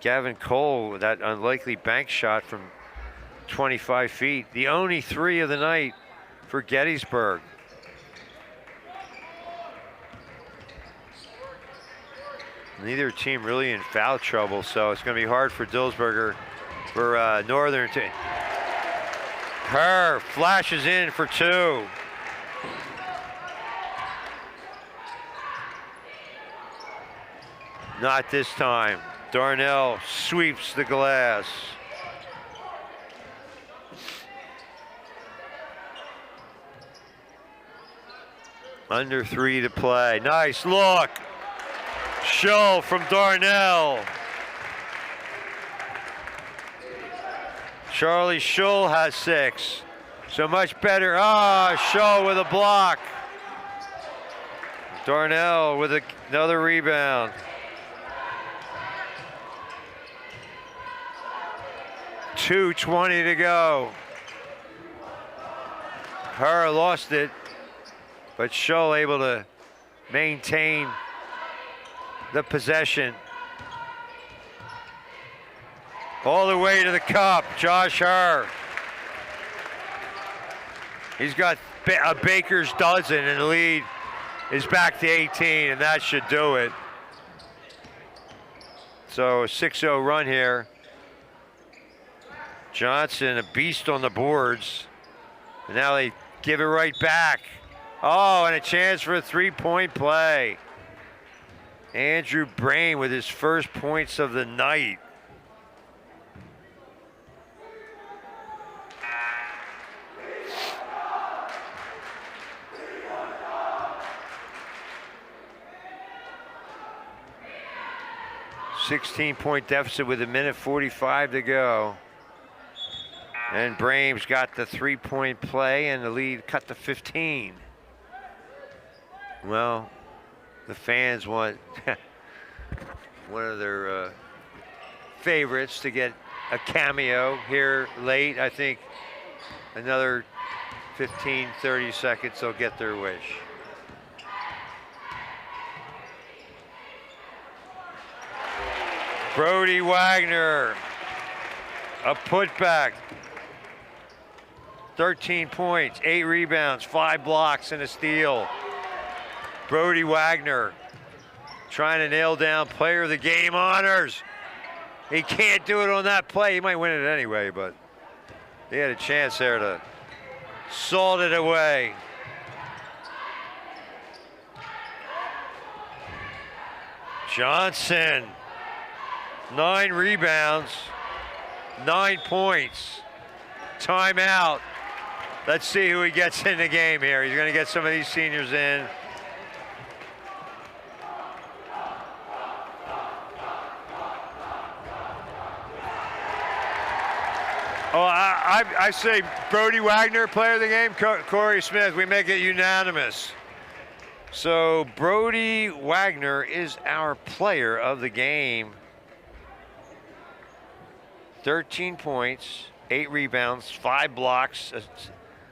Gavin Cole with that unlikely bank shot from 25 feet. The only 3 of the night for Gettysburg. Neither team really in foul trouble, so it's going to be hard for Dillsburger, for Northern to. Herr flashes in for 2. Not this time. Darnell sweeps the glass. Under 3 to play. Nice look. Shull from Darnell. Charlie Shull has 6. So much better. Shull with a block. Darnell with another rebound. 2:20 to go. Herr lost it, but Shull able to maintain the possession. All the way to the cup, Josh Herr. He's got a baker's dozen, and the lead is back to 18, and that should do it. So a 6-0 run here. Johnson, a beast on the boards. And now they give it right back. Oh, and a chance for a three-point play. Andrew Brain with his first points of the night. $16-point deficit with 1:45 to go. And Brame's got the three-point play, and the lead cut to 15. Well, the fans want one of their favorites to get a cameo here late. I think another 15, 30 seconds, they'll get their wish. Brody Wagner, a putback. 13 points, 8 rebounds, 5 blocks, and a steal. Brody Wagner trying to nail down player of the game honors. He can't do it on that play. He might win it anyway, but he had a chance there to salt it away. Johnson, 9 rebounds, 9 points. Timeout. Let's see who he gets in the game here. He's going to get some of these seniors in. Oh, I say Brody Wagner, player of the game. Corey Smith, we make it unanimous. So Brody Wagner is our player of the game. 13 points, 8 rebounds, 5 blocks,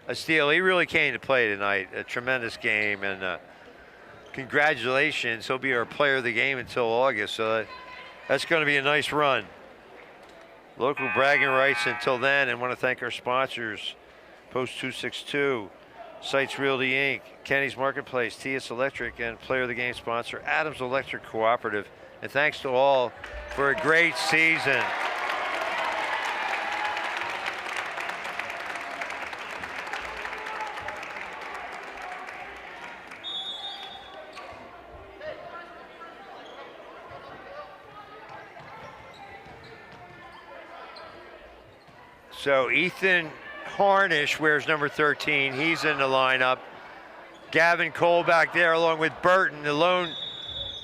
a steal. He really came to play tonight. A tremendous game, and congratulations. He'll be our player of the game until August, so that's going to be a nice run. Local bragging rights until then, and want to thank our sponsors, Post 262, Sites Realty Inc., Kenny's Marketplace, TS Electric, and player of the game sponsor, Adams Electric Cooperative. And thanks to all for a great season. So Ethan Harnish wears number 13. He's in the lineup. Gavin Cole back there along with Burton. The lone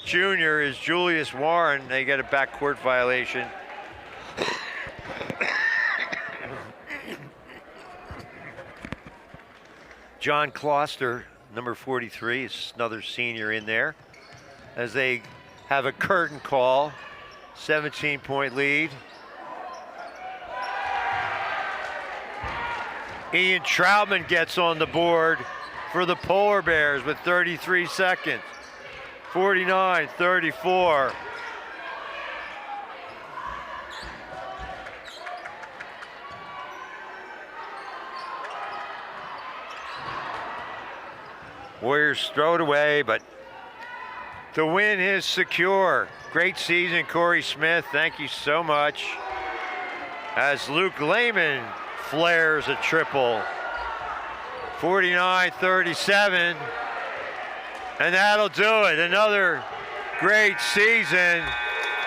junior is Julius Warren. They get a backcourt violation. John Closter, number 43, is another senior in there. As they have a curtain call, 17-point lead. Ian Troutman gets on the board for the Polar Bears with 33 seconds. 49-34. Warriors throw it away, but the win is secure. Great season, Corey Smith. Thank you so much. As Luke Lehman flares a triple. 49-37. And that'll do it. Another great season.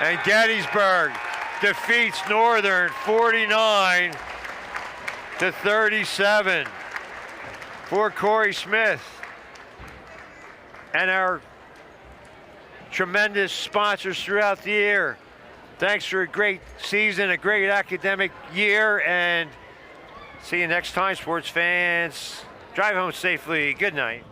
And Gettysburg defeats Northern 49-37. For Corey Smith and our tremendous sponsors throughout the year. Thanks for a great season, a great academic year, and see you next time, sports fans. Drive home safely. Good night.